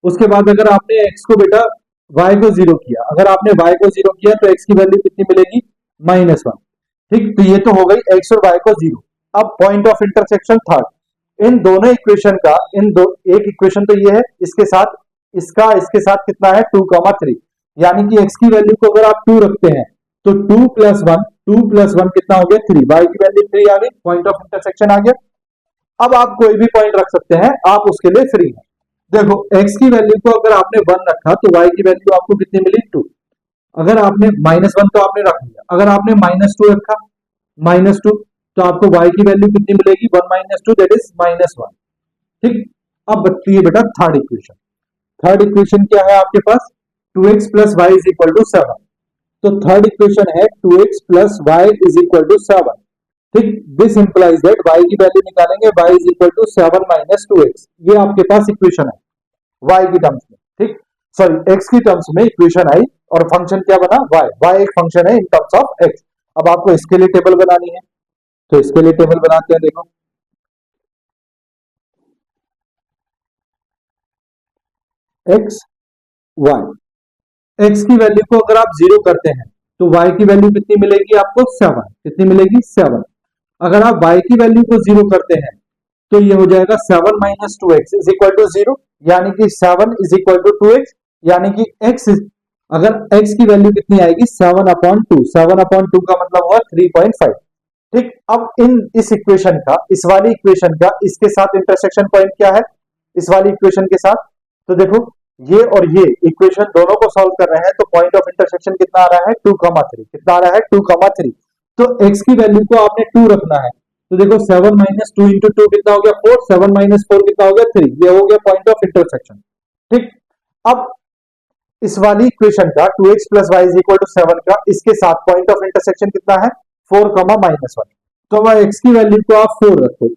उसके बाद अगर आपने x को बेटा y को 0 किया, अगर आपने y को 0 किया तो x की वैल्यू कितनी मिलेगी -1, ठीक, तो ये तो हो गई x और y को 0। अब पॉइंट ऑफ इंटरसेक्शन थर्ड, इन दोनों इक्वेशन का एक इक्वेशन तो ये है, इसके साथ इसके साथ कितना है 2,3, यानी कि x की वैल्यू को अगर आप 2 रखते हैं तो 2 + 1, 2 + 1 कितना हो गया 3, y की वैल्यू 3 आ गई, पॉइंट ऑफ इंटरसेक्शन आ गया। अब आप कोई भी पॉइंट रख सकते हैं, आप उसके लिए फ्री हैं। देखो x की वैल्यू को अगर आपने 1 रखा तो y की वैल्यू आपको कितनी मिली 2, अगर आपने -1 तो आपने रख लिया, अगर आपने -2 रखा, -2, तो आपको y की वैल्यू कितनी मिलेगी 1 - 2 दैट इज -1, ठीक। अब बनती है बेटा थर्ड इक्वेशन, थर्ड इक्वेशन क्या है आपके पास 2x + y = 7, तो थर्ड इक्वेशन है 2x + y = 7, ठीक, दिस इंप्लाइज दैट y की वैल्यू निकालेंगे, y = 7 - 2x, ये आपके पास इक्वेशन है y की टर्म्स में, ठीक, सॉरी x की टर्म्स में इक्वेशन आई और फंक्शन क्या बना y एक फंक्शन है इन टर्म्स ऑफ x। अब आपको इसके लिए टेबल बनानी है, तो इसके लिए टेबल बनाते हैं, देखो x y, x की वैल्यू को अगर आप 0 करते हैं तो y की वैल्यू कितनी मिलेगी आपको 7, कितनी मिलेगी 7। अगर आप y की वैल्यू को 0 करते हैं तो ये हो जाएगा 7 - 2x = 0, यानी कि 7 = 2x, यानी कि अगर x की वैल्यू कितनी आएगी 7/2, 7/2 का मतलब हुआ 3.5, ठीक। अब इस इक्वेशन का, इस वाली इक्वेशन का इसके साथ इंटरसेक्शन पॉइंट क्या है, इस वाली इक्वेशन के साथ, तो देखो ये और ये इक्वेशन दोनों को सॉल्व कर रहे हैं तो पॉइंट ऑफ इंटरसेक्शन कितना आ रहा है 2,3, कितना आ रहा है 2,3, तो x की वैल्यू को आपने 2 रखना है, तो देखो 7 - 2 × 2 कितना हो गया 4, 7 - 4 कितना हो गया 3, ये हो गया पॉइंट ऑफ इंटरसेक्शन, ठीक। अब इस वाली इक्वेशन का 2x + y = 7 का इसके साथ पॉइंट ऑफ इंटरसेक्शन कितना है 4, -1, तो अब x की वैल्यू को आप 4 रखो,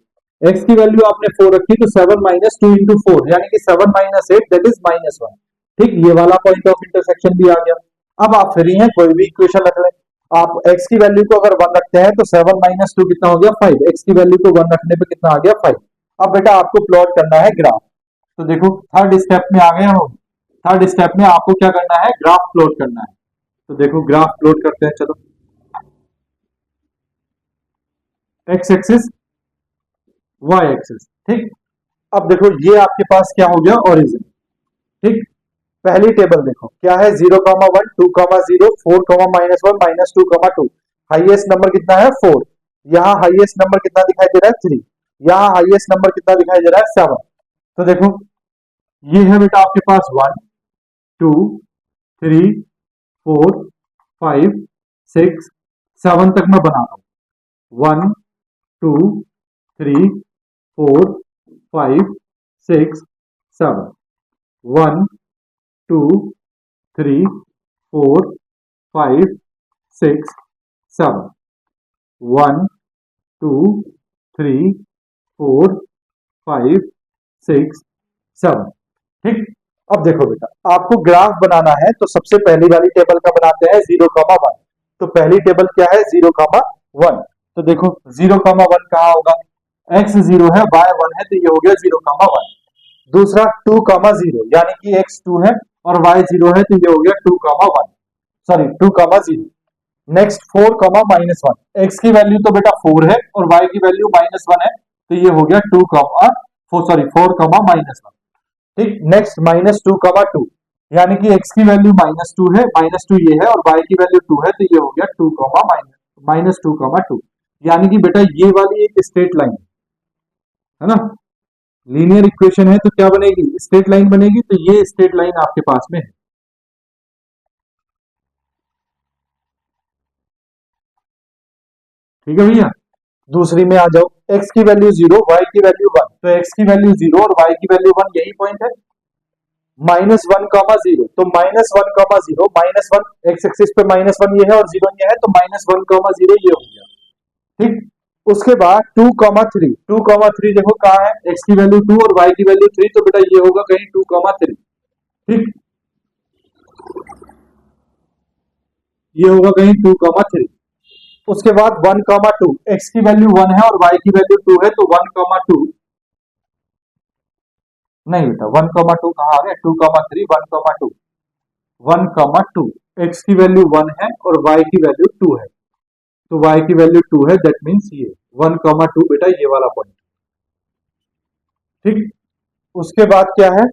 x की वैल्यू आपने 4 रखी तो 7 - 2 × 4 यानी कि 7 - 8 दैट इज -1, ठीक, ये वाला पॉइंट ऑफ इंटरसेक्शन भी आ गया। अब आप फ्री हैं, कोई भी इक्वेशन रख लें, आप x की वैल्यू को अगर 1 रखते हैं तो 7 - 2 कितना हो गया 5, x की वैल्यू को 1 रखने पे कितना आ गया 5। अब बेटा आपको प्लॉट करना है ग्राफ, तो देखो थर्ड स्टेप में आ गए हम, थर्ड स्टेप में आपको क्या करना है ग्राफ प्लॉट करना है, तो देखो ग्राफ प्लॉट करते हैं, चलो x एक्सिस y एक्सिस, ठीक। अब देखो ये आपके पास क्या हो गया ओरिजिन, ठीक, पहली टेबल देखो क्या है 0,1 2,0 4,-1 -2,2, हाईएस्ट नंबर कितना है 4, यहाँ हाईएस्ट नंबर कितना दिखाई दे रहा है 3, यहाँ हाईएस्ट नंबर कितना दिखाई दे रहा है 7, तो देखो ये है बेटा आपके पास 1 2 3 4 5 6 7 तक मैं बनाता हूं। 1 2 3 4 5 6 7। 1 2 3 4 5 6 7। 1 2 3 4 5 6 7। ठीक। अब देखो बेटा, आपको ग्राफ बनाना है तो सबसे पहली वाली टेबल का बनाते हैं 0,1। तो पहली टेबल क्या है 0,1। तो देखो 0,1 कहाँ होगा, x 0 है y 1 है तो ये हो गया 0,1। दूसरा 2,0 यानी कि x 2 है और y 0 है तो ये हो गया 2,1, सॉरी 2,0। नेक्स्ट 4,-1, x की वैल्यू तो बेटा 4 है और y की वैल्यू -1 है तो ये हो गया 4,-1। ठीक। नेक्स्ट -2,2 यानी कि x की वैल्यू -2 है, -2 ये है और y की वैल्यू 2 है तो ये हो गया 2,-2, यानी कि बेटा ये वाली एक स्ट्रेट लाइन है ना, लीनियर इक्वेशन है तो क्या बनेगी, स्ट्रेट लाइन बनेगी। तो ये स्ट्रेट लाइन आपके पास में है। ठीक है भैया। दूसरी में आ जाओ, x की वैल्यू 0 y की वैल्यू 1। तो x की वैल्यू 0 और y की वैल्यू 1, यही पॉइंट है। -1,0 तो -1,0 -1 x एक्सिस पे -1 ये है और 0 ये है तो -1,0 ये हो गया। ठीक। उसके बाद 2,3 देखो कहाँ है, x की वैल्यू 2 और y की वैल्यू 3 तो बेटा ये होगा कहीं 2,3। ठीक, ये होगा कहीं 2,3। उसके बाद 1,2 x की वैल्यू 1 है और y की वैल्यू 2 है तो 1,2 नहीं बेटा 1,2 कहाँ आ गया, 2,3 1,2 1,2 x की वैल्यू 1 है और y की वैल्यू 2 है तो y की वैल्यू 2 है, दैट मीन्स ये 1,2 बेटा ये वाला पॉइंट। ठीक। उसके बाद क्या है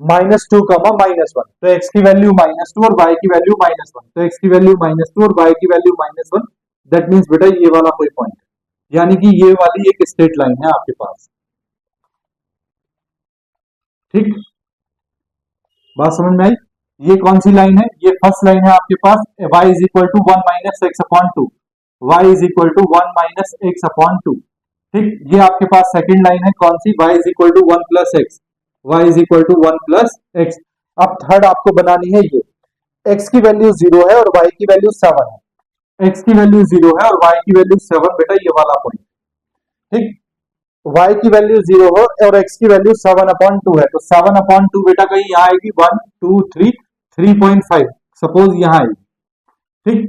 -2, -1 तो x की वैल्यू -2 और y की वैल्यू -1 तो x की वैल्यू -2 और y की वैल्यू -1, दैट मीन्स बेटा ये वाला कोई पॉइंट है, यानी कि ये वाली एक स्ट्रेट लाइन है आपके पास। ठीक, बात समझ में आई। ये कौन सी लाइन है, ये फर्स्ट लाइन है आपके पास, y is equal to 1 - x/2, y is equal to 1 - x/2। ठीक, ये आपके पास सेकंड लाइन है कौन सी, y is equal to 1 + x, y is equal to 1 + x। अब थर्ड आपको बनानी है ये, x की वैल्यू 0 है और y की वैल्यू 7 है, x की वैल्यू 0 है और y की वैल्यू 7 बेटा ये वाला पॉइंट। ठीक, y की वैल्यू 0 हो और x की वैल्यू 7/2 है तो 7/2 बेटा कहीं यहाँ आएगी 1 2 3 3.5 सपोज यहाँ आएगी। ठीक,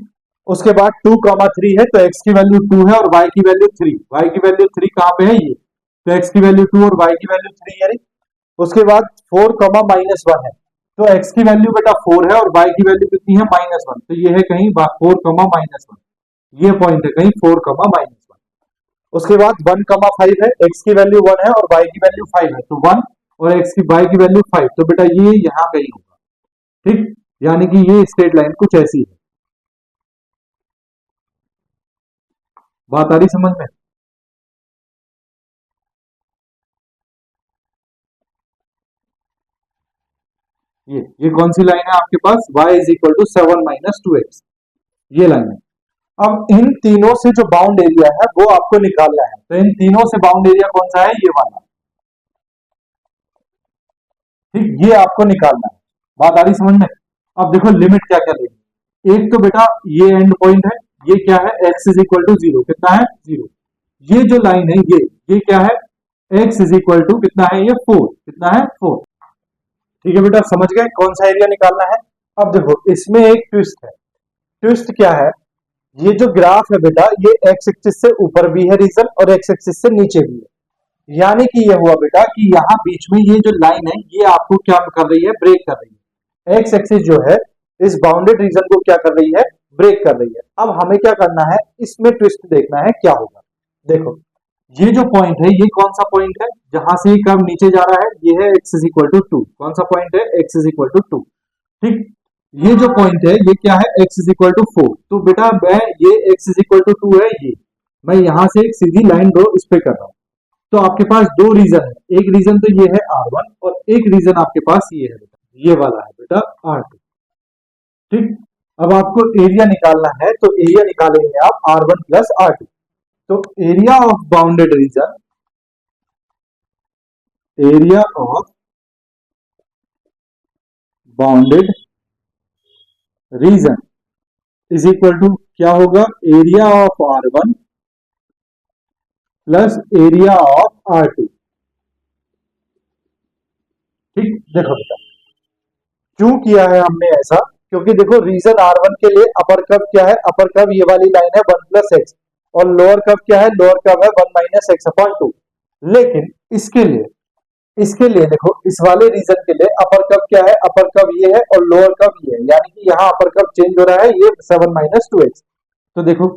उसके बाद 2,3 है तो x की वैल्यू 2 है और y की वैल्यू 3, y की वैल्यू 3 कहाँ पे है ये, तो x की वैल्यू 2 और y की वैल्यू 3 है। उसके बाद 4, -1 है तो x की वैल्यू बेटा 4 है और y की वैल्यू कितनी है -1 तो ये है कहीं 4, -1, ये पॉइंट है कहीं 4, -1। उसके बाद 1,5 है, x की वैल्यू 1 है और y की वैल्यू 5 है तो 1 और x की y की वैल्यू 5 तो बेटा ये यहाँ कहीं होगा। ठीक, यानी कि ये स्ट्रेट लाइन कुछ ऐसी है। बात आ रही समझ में। ये कौन सी लाइन है आपके पास, y is equal to 7 - 2x, ये लाइन है। अब इन तीनों से जो बाउंड एरिया है वो आपको निकालना है, तो इन तीनों से बाउंड एरिया कौन सा है, ये वाला। ठीक, ये आपको निकालना है। बात आ रही समझ में। अब देखो लिमिट क्या क्या लेंगे, एक तो बेटा ये एंड पॉइंट है, ये क्या है x इज इक्वल टू 0, कितना है 0। ये जो लाइन है ये क्या है, x इज इक्वल टू कितना है ये 4, कितना है 4। ठीक है बेटा, समझ गए कौन सा एरिया निकालना है। अब देखो इसमें एक ट्विस्ट है, ट्विस्ट क्या है, ये जो ग्राफ है बेटा ये एक्स एक्सिस से ऊपर भी है रीजन और एक्स एक्सिस से नीचे भी है, यानी कि ये हुआ बेटा कि यहाँ बीच में ये जो लाइन है ये आपको क्या कर रही है, ब्रेक कर रही है। एक्स एक्सिस जो है इस बाउंडेड रीजन को क्या कर रही है, ब्रेक कर रही है। अब हमें क्या करना है, इसमें ट्विस्ट देखना है क्या होगा। देखो ये जो पॉइंट है ये कौन सा पॉइंट है, जहां से कर्व नीचे जा रहा है, ये है x इज इक्वल टू 2, कौन सा पॉइंट है x इज इक्वल टू 2। ठीक, ये जो पॉइंट है ये क्या है x इज इक्वल टू 4, तो बेटा मैं ये x इज इक्वल टू 2 है, ये मैं यहां से एक सीधी लाइन ड्रॉ इस पे कर रहा हूं। तो आपके पास दो रीजन है, एक रीजन तो ये है R1 और एक रीजन आपके पास ये है बेटा, ये वाला है बेटा R2। ठीक, अब आपको एरिया निकालना है, तो एरिया निकालेंगे आप R1 प्लस R2। तो area of bounded region, area of bounded region is equal to क्या होगा, area of R1 plus area of R2। ठीक, देखो बेटा क्यों किया है हमने ऐसा, क्योंकि देखो रीजन R1 के लिए अपर कर्व क्या है, अपर कर्व ये वाली लाइन है 1 प्लस एक्स, और लोअर कर्व क्या है, लोअर कर्व है 1 माइनस एक्स अपॉन टू। लेकिन इसके लिए देखो इस वाले रीजन के लिए अपर कर्व क्या है, अपर कर्व ये है और लोअर कर्व ये है, यानी कि यहाँ अपर कर्व चेंज हो रहा है, ये 7 माइनस टू एक्स। तो देखो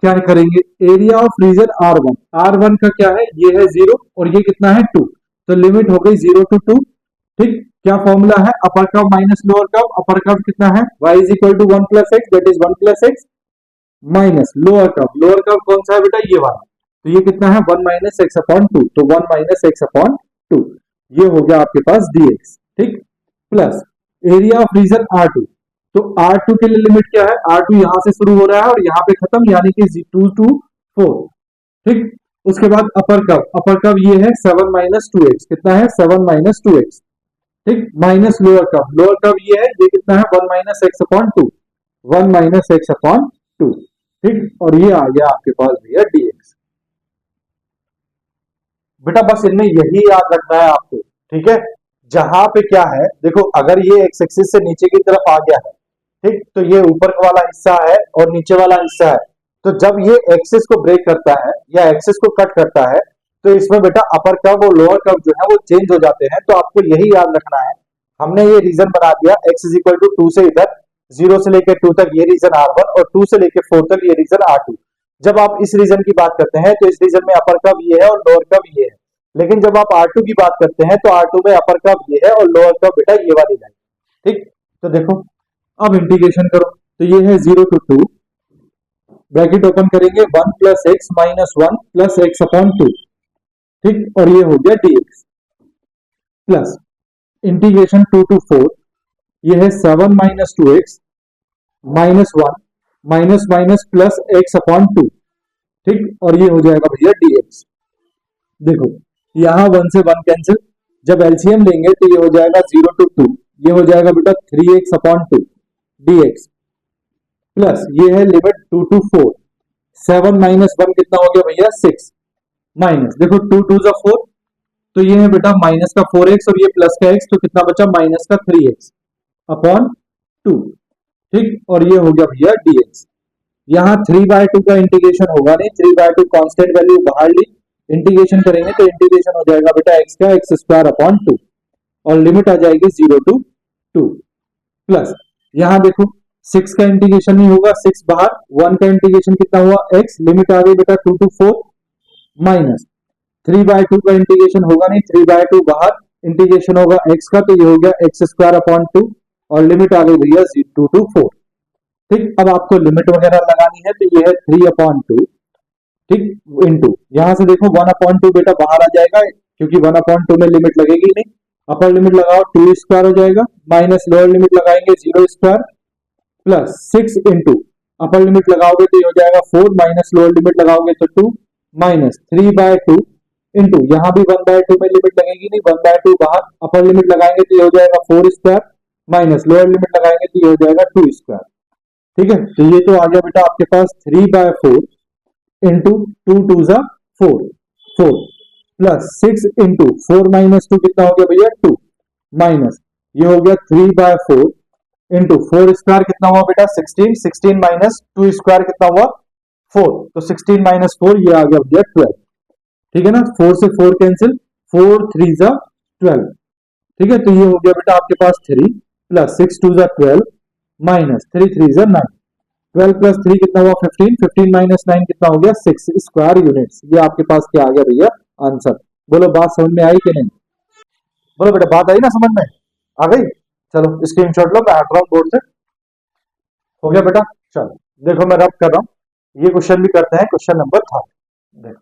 क्या करेंगे, area of reason R1, R1 का क्या है, ये है 0 और ये कितना है 2, तो लिमिट हो गई 0 टू 2। ठीक, क्या फॉर्मूला है, upper curve minus lower curve, upper curve कितना है y is equal to 1 plus x, that is 1 plus x, minus lower curve, lower curve कौन सा है बेटा, ये वाला, तो ये कितना है 1 माइनस एक्स अपॉन टू, तो 1 माइनस एक्स अपॉन टू, ये हो गया आपके पास dx। ठीक, प्लस एरिया ऑफ रीजन R2, तो R2 के लिए लिमिट क्या है, R2 यहां से शुरू हो रहा है और यहां पे खत्म, यानी कि 2 टू 4। ठीक, उसके बाद अपर कर्व ये है 7 माइनस टू एक्स, कितना है 7 माइनस टू एक्स। ठीक, माइनस लोअर कर्व ये है, ये कितना है 1 minus x upon two, 1 minus x upon two. ठीक, और ये आ गया आपके पास भैया dx। बेटा बस इनमें यही याद रखना है आपको, ठीक है। जहां पे क्या है, देखो अगर ये एक्स एक्सिस से नीचे की तरफ आ गया है, ठीक, तो ये ऊपर वाला हिस्सा है और नीचे वाला हिस्सा है, तो जब ये एक्सिस को ब्रेक करता है या एक्सिस को कट करता है, तो इसमें बेटा अपर कर्व और लोअर कर्व जो है वो चेंज हो जाते हैं। तो आपको यही याद रखना है, हमने ये रीजन बना दिया x is equal to two से इधर, 0 से लेकर 2 तक ये रीजन R1 और 2 से लेकर 4 तक ये रीजन R2। जब आप इस रीजन की बात करते हैं तो इस रीजन में अपर कर्व ये है और लोअर कर्व ये है, लेकिन जब आप R2 की बात करते हैं तो R2 में अपर कर्व ये है और लोअर कर्व बेटा ये वाली लाइन। ठीक, तो देखो अब इंटीग्रेशन करो, तो ये है 0 टू 2, ब्रैकेट ओपन करेंगे 1 plus x minus 1 plus x upon two. ठीक, और ये हो गया dx, प्लस इंटीग्रेशन 2 टू 4, ये है 7 minus two x minus 1 minus minus plus x upon two. ठीक, और ये हो जाएगा भैया dx। देखो यहां 1 से 1 कैंसिल, जब एलसीएम लेंगे तो ये हो जाएगा 0 टू 2, ये हो जाएगा बेटा 3x upon two dx, plus ये है लिमिट 2 टू 4, 7 माइनस 1 कितना हो गया भैया 6, माइनस देखो 2 टू जा 4, तो ये है बेटा माइनस का 4x और ये प्लस का x, तो कितना बचा माइनस का 3x अपॉन टू। ठीक, और ये हो गया भैया dx। यहाँ 3/2 का इंटीग्रेशन होगा नहीं, 3/2 कांस्टेंट वैल्यू बाहर ली, इंटीग्रेशन करेंगे तो इंटीग्रेशन हो जाएगा बेटा x का एक्स स्क्वायर अपॉन टू, और लिमिट आ जाएगी 0 टू 2, प्लस यहाँ देखो 6 का इंटीग्रेशन नहीं होगा, 6 बाहर, 1 का इंटीग्रेशन कितना हुआ x, लिमिट आ गई बेटा 2 टू 4, माइनस 3/2 का इंटीग्रेशन होगा नहीं, 3/2 बाहर, इंटीग्रेशन होगा x का, तो ये हो गया एक्स स्क्वायर अपॉन टू, और लिमिट आ गई भैया 2 टू 4। ठीक, अब आपको लिमिट वगैरह लगानी है, तो ये है 3 अपॉन टू, ठीक, इंटू यहां से देखो 1 अपॉन टू बेटा बाहर आ जाएगा, क्योंकि 1 अपॉन टू में लिमिट लगेगी नहीं, अपर लिमिट लगाओ 2 स्क्वायर हो जाएगा, माइनस लोअर लिमिट लगाएंगे 0 square, plus 6 into upper limit लगाओगे तो ये हो जाएगा 4, माइनस लोअर लिमिट लगाओगे तो 2, माइनस 3/2 इंटू यहाँ भी 1/2 में लिमिट लगेगी नहीं, 1/2 बाहर, अपर लिमिट लगाएंगे तो ये हो जाएगा 4 स्क्वायर, माइनस लोअर लिमिट लगाएंगे तो ये हो जाएगा 2 स्क्वायर। ठीक है, तो ये तो आ गया बेटा आपके पास 3/4 इंटू 2 टू जा 4, 4 प्लस 6 इंटू 4 माइनस 2 कितना हो गया भैया 2, माइनस ये हो गया 3/4 इंटू 4 स्क्वायर कितना हुआ बेटा 16, 16 माइनस 2 स्क्वायर कितना हुआ 4, तो 16 माइनस 4 ये आ गया भैया 12। ठीक है ना, 4 से 4 कैंसिल, 4 3 जा 12। ठीक है, तो ये हो गया बेटा आपके पास 3 प्लस 6 2 जा 12, माइनस 3 3 जा 9, 12 प्लस 3 कितना हुआ 15, 15 माइनस 9 कितना हो गया 6 स्क्वायर यूनिट्स। ये आपके पास क्या आ गया भैया आंसर। बोलो बात समझ में आई कि नहीं, बोलो बेटा बात आई ना समझ में, आ गई। चलो स्क्रीनशॉट लो, मैं हट रहा हूँ बोर्ड से। हो गया बेटा, चलो देखो मैं रब कर रहा हूँ, ये क्वेश्चन भी करते हैं, क्वेश्चन नंबर 3। देखो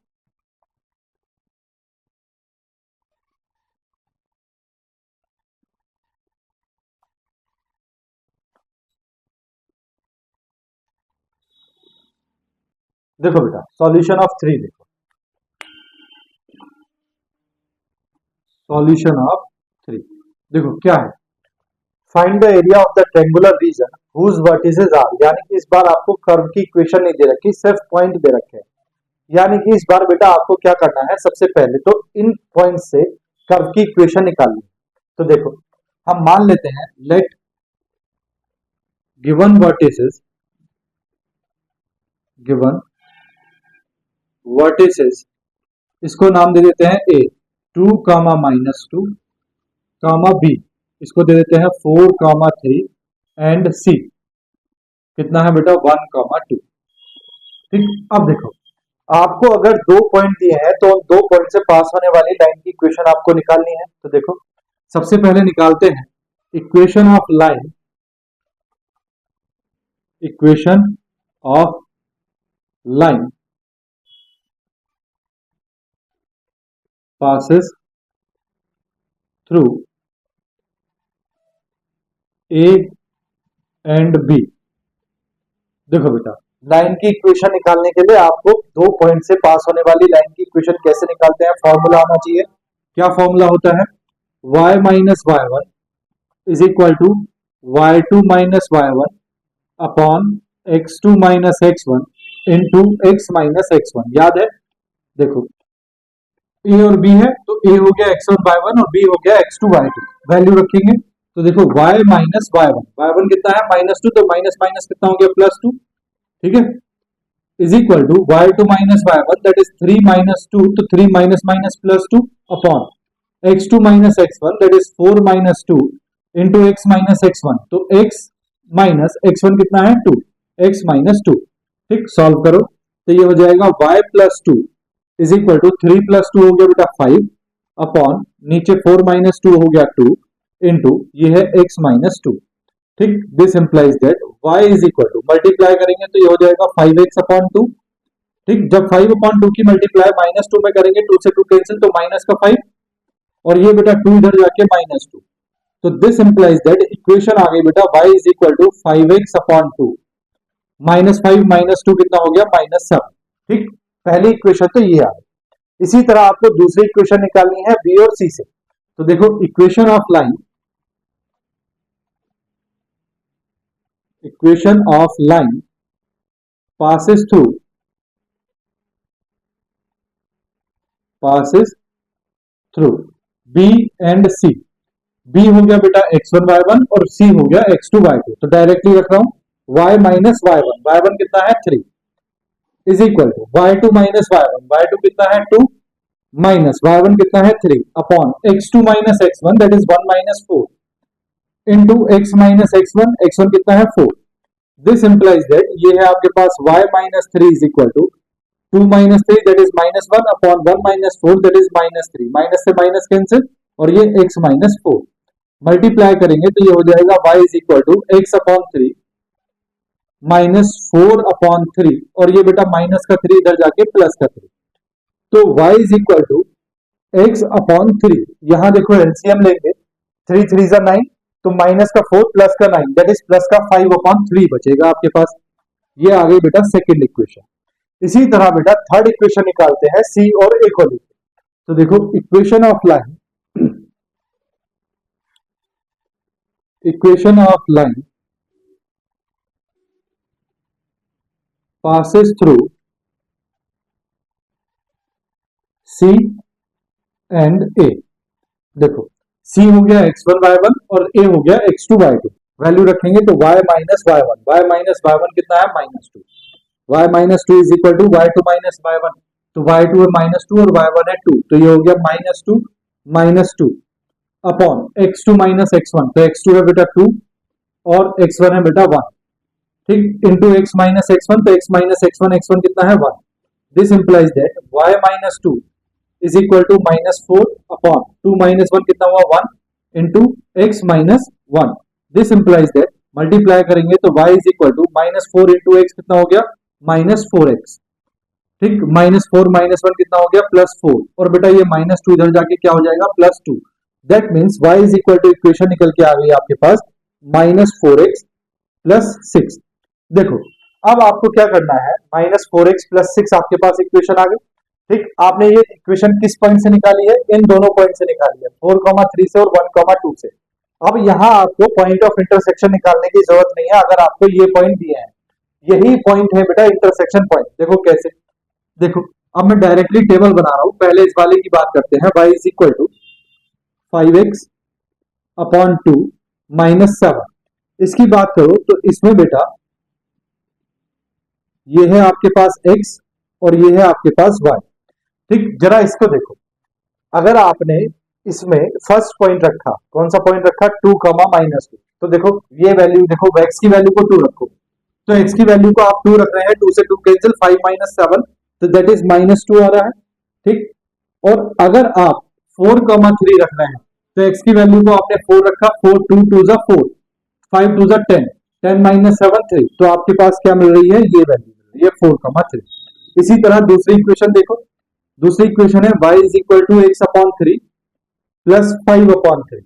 देखो बेटा सॉल्यूशन ऑफ 3 देखो, सॉल्यूशन ऑफ 3 देखो क्या है, find the area of the triangular region whose vertices are, यानी कि इस बार आपको कर्व की इक्वेशन नहीं दे रखी, सिर्फ पॉइंट दे रखे हैं। यानी कि इस बार बेटा आपको क्या करना है, सबसे पहले तो इन पॉइंट से कर्व की इक्वेशन निकालनी है। तो देखो हम मान लेते हैं let given vertices, given vertices इसको नाम दे देते हैं ए, 2 कामा -2 कामा बी, इसको दे देते हैं 4 कामा 3 एंड सी कितना है बेटा 1 कामा 2। ठीक, अब देखो आपको अगर 2 पॉइंट दिए हैं तो 2 पॉइंट से पास होने वाली लाइन की इक्वेशन आपको निकालनी है। तो देखो सबसे पहले निकालते हैं equation of line, equation of line passes through A and B। देखो बेटा लाइन की इक्वेशन निकालने के लिए आपको 2 पॉइंट से पास होने वाली लाइन की इक्वेशन कैसे निकालते हैं, फॉर्मूला आना चाहिए। क्या फॉर्मूला होता है, y minus y one is equal to y2 minus y one upon x2 minus x1 into x minus x1। याद है, देखो ए और बी है तो ए हो गया x1 y1 और बी हो गया x2 y2, वैल्यू रखेंगे तो देखो y माइनस y1, y1 कितना है -2 तो माइनस माइनस कितना हो गया +2, ठीक है, is equal to y2 minus y1 that is 3 minus 2 तो 3 minus minus +2 upon x2 minus x1 that is 4 minus 2 into x minus x1 तो x माइनस x1 कितना है 2, x माइनस 2। ठीक, सॉल्व करो तो ये हो जाएगा y plus 2 is equal to 3 plus 2 हो गया बेटा 5 अपॉन नीचे 4 माइनस 2 हो गया 2 इंटू ये है x माइनस 2। ठीक, this implies that y is equal to multiply करेंगे तो ये हो जाएगा 5x अपॉन 2। ठीक, जब 5 अपॉन 2 की मल्टीप्लाई -2 में करेंगे 2 से 2 कैंसिल तो माइनस का 5 और ये बेटा 2 इधर जाके -2 तो दिस इंप्लाइज दैट इक्वेशन आ गई बेटा y is equal to 5x upon 2 -5 -2 कितना हो गया -7। ठीक, पहली इक्वेशन तो ये आ गई। इसी तरह आपको दूसरी इक्वेशन निकालनी है बी और सी से। तो देखो equation of line, equation of line passes through B and C। B हो गया बेटा x1 y1 और C हो गया x2 y2 तो डायरेक्टली रख रहा हूं y माइनस y1, y1 कितना है 3 is equal to y2 minus y1, y2 कितना है 2 माइनस y1 कितना है 3 upon x2 minus x1 that is 1 minus 4 into x minus x1, x1 कितना है 4। दिस इंप्लाइज दैट ये है आपके पास y minus 3 is equal to 2 minus 3 that is -1 upon 1 minus 4 that is -3, minus से माइनस कैंसिल और ये x माइनस 4 मल्टीप्लाई करेंगे तो ये हो जाएगा y is equal to x upon 3 -4 upon 3 और ये बेटा माइनस का 3 इधर जाके प्लस का 3 तो y is equal to x upon 3। यहां देखो एलसीएम लेंगे 3 3 जा 9 तो माइनस का 4 प्लस का 9 दैट इज प्लस का 5 अपॉन 3 बचेगा आपके पास। ये आ गई बेटा सेकंड इक्वेशन। इसी तरह बेटा थर्ड इक्वेशन निकालते हैं सी और ए को लेकर। तो देखो equation of line, equation of line passes through C and A। देखो C हो गया x1 y1 और A हो गया x2 y2, वैल्यू रखेंगे तो y minus y1, y minus y1 कितना है -2, y minus 2 is equal to y2 minus y1 तो y2 है -2 और y1 है 2 तो ये हो गया -2 अपॉन x2 माइनस x1 तो x2 है बेटा 2 और x1 है बेटा 1। ठीक, इंटू x माइनस x1 तो x माइनस x1 कितना है 1। This implies that y minus 2 is equal to -4 upon 2 minus 1 कितना हुआ 1 into x minus 1। This implies that multiply करेंगे तो y is equal to -4 into x कितना हो गया -4x। ठीक, -4 -1 कितना हो गया +4 और बेटा ये -2 इधर जाके क्या हो जाएगा +2। That means y is equal to equation निकल के आ गई आपके पास -4x +6। देखो अब आपको क्या करना है, -4x+6 आपके पास इक्वेशन आ गई। ठीक, आपने ये इक्वेशन किस पॉइंट से निकाली है, इन दोनों पॉइंट से निकाली है, 4,3 से और 1,2 से। अब यहाँ आपको पॉइंट ऑफ इंटरसेक्शन निकालने की जरूरत नहीं है, अगर आपको ये पॉइंट दिए हैं, यही पॉइंट है बेटा इंटरसेक्शन पॉइंट। देखो कैसे, देखो अब मैं डायरेक्टली टेबल बना रहा हूं, पहले इस वाले की बात करते हैं, y is equal to 5x/2 -7। इसकी बात करो तो इसमें बेटा ये है आपके पास x और ये है आपके पास y। ठीक, जरा इसको देखो, अगर आपने इसमें फर्स्ट पॉइंट रखा, कौन सा पॉइंट रखा, 2,-2, तो देखो ये वैल्यू देखो, x की वैल्यू को 2 रखो, तो x की वैल्यू को आप 2 रख रहे हैं, 2 से 2 कैंसिल, 5 - 7, तो दैट इज -2 आ रहा है। ठीक, और अगर आप 4,3 रख रहे हैं, तो x की वैल्यू को आपने 4 रखा, 4 2 2 4, 5 2 10, 10 - 7 3, तो आपके पास क्या मिल रही है, ये वैल्यू मिल रही है 4,3। इसी तरह दूसरी इक्वेशन देखो, दूसरी इक्वेशन है y is equal to x/3 plus 5/3।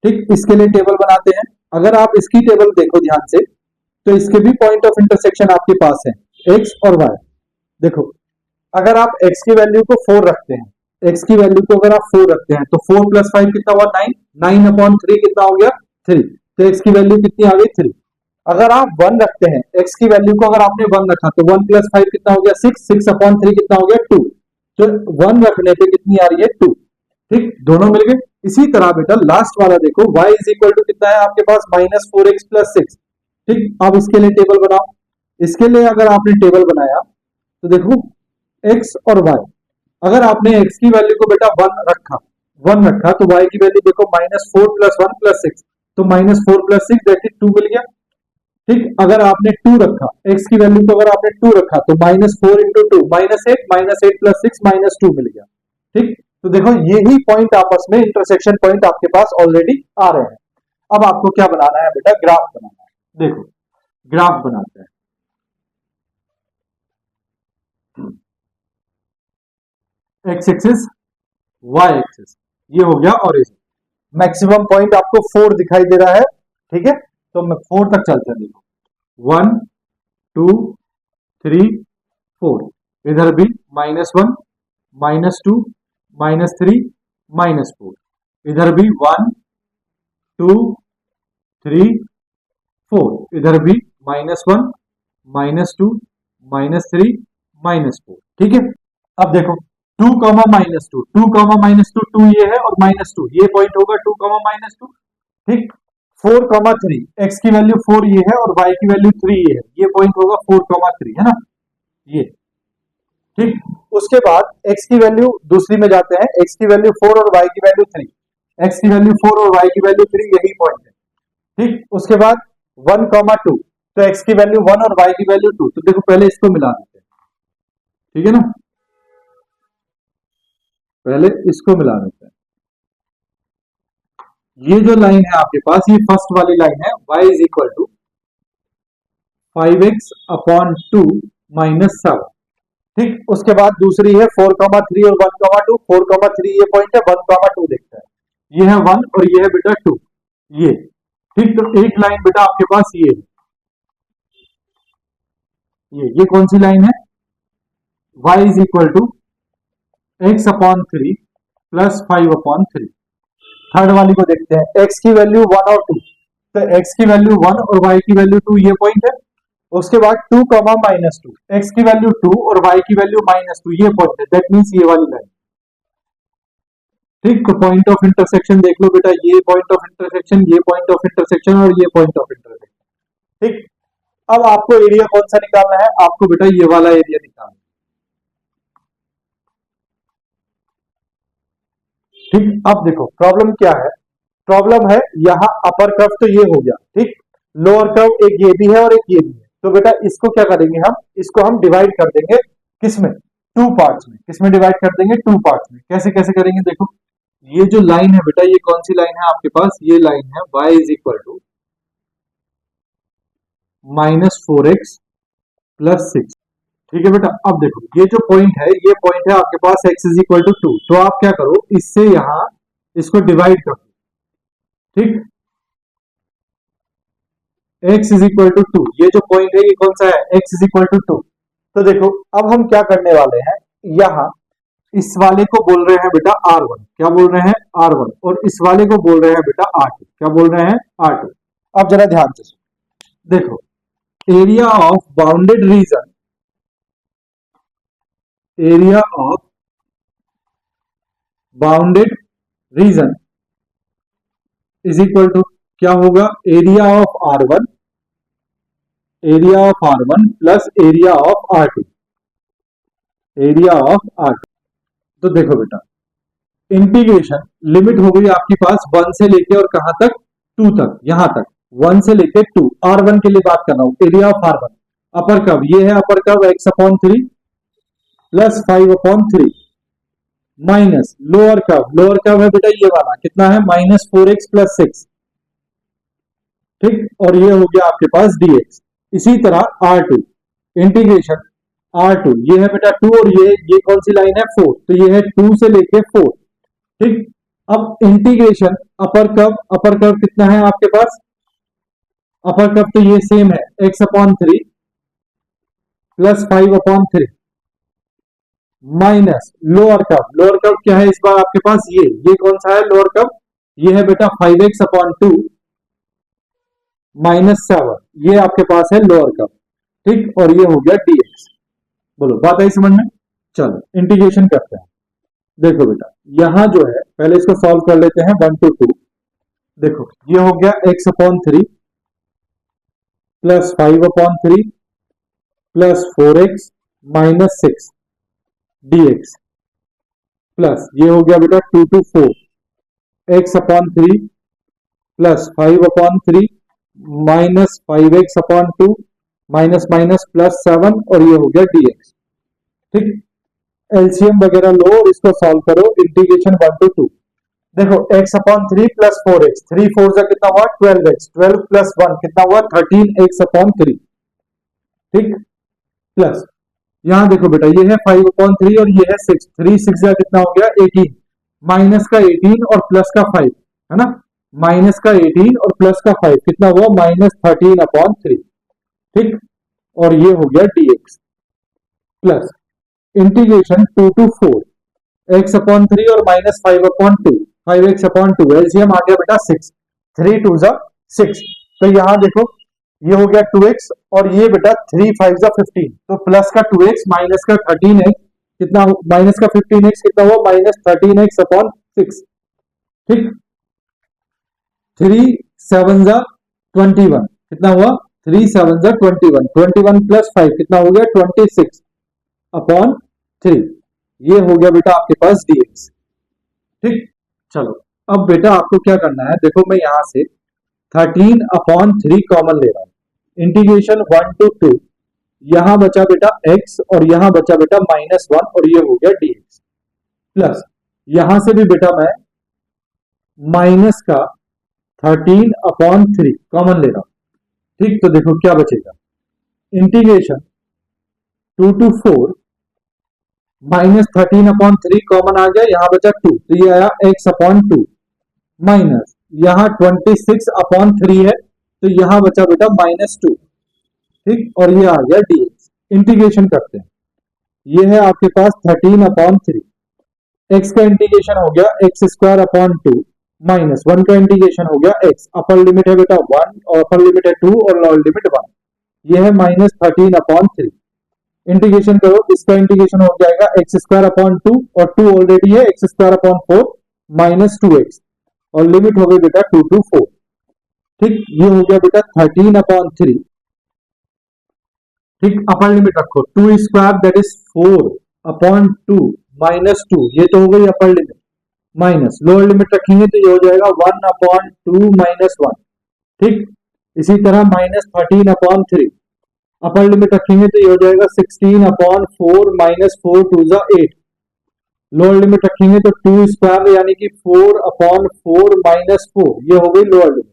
ठीक, इसके लिए टेबल बनाते हैं। अगर आप इसकी टेबल देखो ध्यान से, तो इसके भी पॉइंट ऑफ इंटरसेक्शन आपके पास है, x और y। देखो, अगर आप x की वैल्यू को 4 रखते हैं, x की वैल्यू को अगर आप 4 रखते हैं, तो 4 + 5 कितना हुआ, 9, 9/3 कितना हो गया, 3, तो x की वैल्यू कितनी आ गई, 3। अगर आप 1 रखते हैं, x की वैल्यू को अगर आपने 1 रखा, तो 1 + 5 कितना हो गया, 6, 6/3 कितना हो गया, 2, तो 1 रखने पे कितनी आ रही है, 2। ठीक, दोनों मिल गए। इसी तरह बेटा लास्ट वाला देखो, y इज इक्वल टू कितना है आपके पास, -4x+6। ठीक, अब इसके लिए टेबल बनाओ। इसके लिए अगर आपने टेबल बनाया, तो देखो x और y, अगर आपने x की वैल्यू को बेटा 1 रखा, तो y की वैल्यू देखो, -4 + 1 + 6, तो -4 + 6 दैट इज 2 मिल गया। ठीक, अगर आपने 2 रखा, x की वैल्यू को अगर आपने 2 रखा, तो -4 × 2 -8, -8 + 6 -2 मिल गया। ठीक, तो देखो यही पॉइंट आपस में इंटरसेक्शन पॉइंट आपके पास ऑलरेडी आ रहे हैं। अब आपको क्या बनाना है बेटा, ग्राफ बनाना है। देखो ग्राफ बनाते हैं, एक्स एक्सिस, वाई एक्सिस, ये हो गया ओरिजिन। मैक्सिमम पॉइंट आपको 4 दिखाई दे रहा है। ठीक है, तो मैं 4 तक चलते हैं। देखो 1 2 3 4, इधर भी -1 -2 -3 -4, इधर भी 1 2 3 4, इधर भी -1 -2 -3 -4। ठीक है, अब देखो 2, -2, 2, -2, 2 ये है और -2 ये पॉइंट होगा, 2, -2। ठीक, 4, 3, x की वैल्यू 4 ये है और y की वैल्यू 3 ये है, ये पॉइंट होगा 4, 3, है ना ये। ठीक, उसके बाद x की वैल्यू दूसरी में जाते हैं, x की वैल्यू 4 और y की वैल्यू 3, x की वैल्यू 4 और y की वैल्यू 3, यही पॉइंट है। ठीक, उसके बाद 1, 2, तो x की वैल्यू 1 और y की वैल्यू 2, तो देखो पहले इसको मिला देते हैं। ठीक है ना, पहले इसको मिला देते हैं। ये जो लाइन है आपके पास, ये फर्स्ट वाली लाइन है, y is equal to 5x/2 -7। ठीक, उसके बाद दूसरी है 4,3 और 1,2, 4,3 ये पॉइंट है, 1,2 देखता है, ये है 1 और ये है बेटा 2, ये। ठीक, तो एक लाइन बेटा आपके पास ये है, ये कौन सी लाइन है, y is equal to x/3 plus 5/3। Third वाली को देखते हैं, x की वैल्यू 1 और 2, तो x की वैल्यू 1 और y की वैल्यू 2, ये पॉइंट है। उसके बाद 2, -2, x की वैल्यू 2 और y की वैल्यू -2, ये पॉइंट है, दैट मींस ये वाली लाइन। ठीक, तो पॉइंट ऑफ इंटरसेक्शन देख लो बेटा, ये पॉइंट ऑफ इंटरसेक्शन, ये पॉइंट ऑफ इंटरसेक्शन और ये पॉइंट ऑफ इंटरसेक्शन। ठीक, अब आपको एरिया कौन सा निकालना है, आपको बेटा ये वाला एरिया निकालना है। ठीक, अब देखो प्रॉब्लम क्या है, प्रॉब्लम है यहाँ अपर कर्व तो ये हो गया। ठीक, लोअर कर्व एक ये भी है और एक ये भी है, तो बेटा इसको क्या करेंगे हम, इसको हम डिवाइड कर देंगे, किसमें, 2 पार्ट्स में। किसमें डिवाइड कर देंगे, 2 पार्ट्स में। कैसे कैसे करेंगे, देखो ये जो लाइन है बेटा, ये कौन सी लाइन है आपके पास, ये लाइन है y is equal to -4x+6। ठीक है बेटा, अब देखो ये जो पॉइंट है, ये पॉइंट है आपके पास x इज इक्वल टू 2, तो आप क्या करो, इससे यहां इसको डिवाइड कर दो। ठीक, x इज इक्वल टू 2, ये जो पॉइंट है ये कौन सा है, x इज इक्वल टू 2। तो देखो अब हम क्या करने वाले हैं, यहां इस वाले को बोल रहे हैं बेटा R1, क्या बोल रहे हैं R1, और इस वाले को बोल रहे हैं बेटा R2, क्या बोल रहे हैं R2। अब जरा ध्यान से देखो, area of bounded region, area of bounded region is equal to क्या होगा, area of R1, area of R1 plus area of R2, area of R2। तो देखो बेटा, इंटीग्रेशन लिमिट हो गई आपके पास 1 से लेके और कहां तक, 2 तक, यहां तक 1 से लेके 2। R1 के लिए बात कर रहा हूं, area of R1, upper curve, ये है upper curve x upon 3 plus 5 upon 3 minus lower curve है बेटा ये वाला, कितना है माइनस 4x प्लस 6, ठीक, और ये हो गया आपके पास dx। इसी तरह R2 इंटीग्रेशन, R2 ये है बेटा 2 और ये कौन सी लाइन है 4, तो ये है 2 से लेके 4, ठीक। अब इंटीग्रेशन अपर कर्व कितना है आपके पास, अपर कर्व तो ये सेम है x upon 3 plus 5 upon 3 minus lower curve क्या है इस बार आपके पास, ये कौन सा है लोअर कर्व, ये है बेटा 5x अपॉन 2 माइनस 7, ये आपके पास है लोअर कर्व, ठीक, और ये हो गया dx। बोलो बात आई समझ में। चलो इंटीग्रेशन करते हैं। देखो बेटा यहां जो है पहले इसको सॉल्व कर लेते हैं 1 to 2। देखो ये हो गया x upon 3 plus 5 upon 3 plus 4x minus 6 dx plus ये हो गया बेटा 2 to 4 x upon 3 plus 5 upon 3 minus 5x upon 2 minus minus plus 7 और ये हो गया dx, ठीक। एलसीएम वगैरह लो और इसको सॉल्व करो, इंटीग्रेशन 1 to 2। देखो x अपॉन 3 प्लस 4x, 3 4 जा कितना हुआ 12x, 12 प्लस 1 कितना हुआ 13x अपॉन 3, ठीक, प्लस यहां देखो बेटा ये है 5 अपॉन 3 और ये है 6, 3 6 जा कितना हो गया 18, माइनस का 18 और प्लस का 5 है ना, माइनस का 18 और प्लस का 5 कितना हुआ माइनस 13 अपॉन 3, ठीक, और ये हो गया dx plus integration 2 to 4 x upon 3 और minus 5 upon 2 5x upon 2, LCM आ गया बेटा 6, 3 2 जा 6, तो यहां देखो ये हो गया 2x और ये बेटा 3 5 जा 15, तो प्लस का 2x माइनस का 13x कितना, माइनस का 15x कितना हुआ माइनस 13x अपॉन 6, ठीक, 3 7 जा 21 कितना हुआ 3 7 जा 21, 21 प्लस 5 कितना हो गया 26 अपॉन 3, ये हो गया बेटा आपके पास dx, ठीक। चलो अब बेटा आपको क्या करना है, देखो मैं यहां से 13 अपॉन 3 कॉमन ले रहा हूं, इंटीग्रेशन 1 to 2, यहां बचा बेटा x और यहां बचा बेटा माइनस 1 और ये हो गया dx प्लस यहां से भी बेटा मैं माइनस का 13 अपॉन 3 कॉमन ले रहा हूं, ठीक। तो देखो क्या बचेगा, integration 2 to 4 minus 13 upon 3 common आ गया, यहां बचा 2 तो ये आया x अपॉन 2 माइनस यहां 26 अपॉन 3 है तो यहां बचा बेटा माइनस 2, ठीक, और ये आ गया dx। इंटीग्रेशन करते हैं, ये है आपके पास 13 अपॉन 3, x का इंटीग्रेशन हो गया x स्क्वायर अपॉन 2 माइनस 1 का इंटीग्रेशन हो गया x, अपर लिमिट है बेटा 1 और अपर लिमिट है 2 और लोअर लिमिट 1, ये है माइनस 13 अपॉन 3। इंटीग्रेशन करो, इसका इंटीग्रेशन हो जाएगा एक्स स्क्वायर अपॉन 2 और 2 ऑलरेडी है x square upon 4 minus 2x और लिमिट हो गई बेटा 2 to 4, ठीक, ये हो गया बेटा 13 अपॉन 3, ठीक, अपर लिमिट रखो 2 square that is 4 upon 2 minus 2, ये तो हो गई upper limit, minus lower limit रखेंगे तो ये हो जाएगा 1 अपॉन 2 माइनस 1, ठीक। इसी तरह माइनस 13 अपॉन 3 अपर लिमिट रखेंगे तो ये हो जाएगा 16 अपॉन 4 माइनस 4 2 जा 8, लोअर लिमिट रखेंगे तो 2 स्क्वायर यानी कि 4 अपॉन 4 माइनस 4, ये हो गई लोअर लिमिट,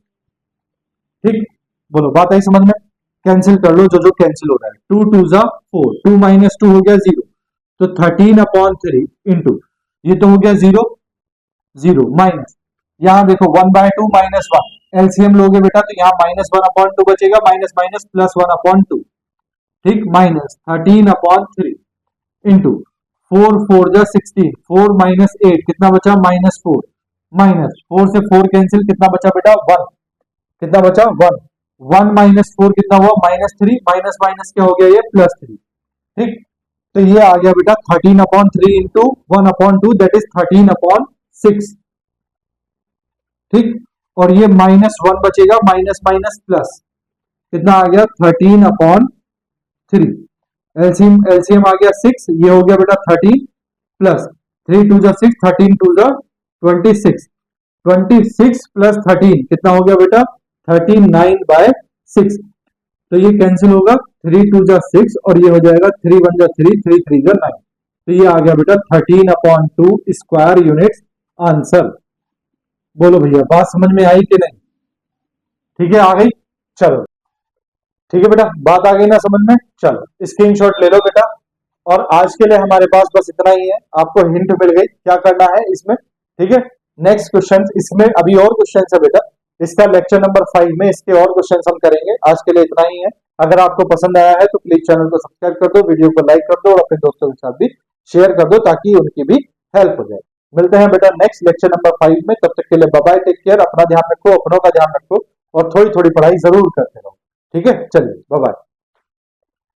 ठीक। बोलो बात आई समझ में, कैंसिल कर लो जो कैंसिल हो रहा है, 2 2 जा 4, 2 माइनस 2 हो गया 0, तो 13 अपॉन 3 इंटू ये तो हो गया 0 0 माइनस यहां देखो 1 by 2 माइनस 1 एलसीएम लोगे बेटा तो यहाँ -1/2 बचेगा, माइनस माइनस +1/2, ठीक, -13/3 इंटू 4 4 जा 16, 4 - 8 कितना बचा, -4, माइनस 4 से 4 कैंसिल, कितना बचा बेटा 1, कितना बचा 1, 1 - 4 कितना हुआ -3, माइनस माइनस क्या हो गया ये +3, ठीक। तो ये आ गया बेटा 13/3 इंटू 1/2 दैट इज 13/6, ठीक। और ये -1 बचेगा, माइनस माइनस प्लस कितना आ गया 13/3, एलसीएम एलसीएम आ गया 6, ये हो गया बेटा 13 प्लस 3 2 जा 6, 13 2 जा 26, 26 प्लस 13 कितना हो गया बेटा 39/6, तो ये कैंसिल होगा, 3 2 जा 6 और ये हो जाएगा 3 1 जा 3, 3 3 जा 9, तो ये आ गया बेटा 13/2 स्क्वायर यूनिट्स आंसर। बोलो भैया बात समझ में आई कि नहीं, ठीक है आ गई, चलो ठीक है बेटा, बात आ गई ना समझ में, चलो स्क्रीनशॉट ले लो बेटा। और आज के लिए हमारे पास बस इतना ही है, आपको हिंट मिल गई क्या करना है इसमें, ठीक है। नेक्स्ट क्वेश्चन, इसमें अभी और क्वेश्चन है बेटा, इसका लेक्चर नंबर 5 में इसके और क्वेश्चन हम करेंगे। आज के लिए इतना ही है, अगर आपको पसंद आया है तो प्लीज चैनल को सब्सक्राइब कर दो, वीडियो को लाइक कर दो और अपने दोस्तों के साथ भी शेयर कर दो ताकि उनकी भी हेल्प हो जाए। मिलते हैं बेटा नेक्स्ट लेक्चर नंबर 5 में, तब तक के लिए बाय बाय, टेक केयर, अपना ध्यान रखो, अपनों का ध्यान रखो और थोड़ी थोड़ी पढ़ाई जरूर करते रहो, ठीक है, चलिए बाय बाय।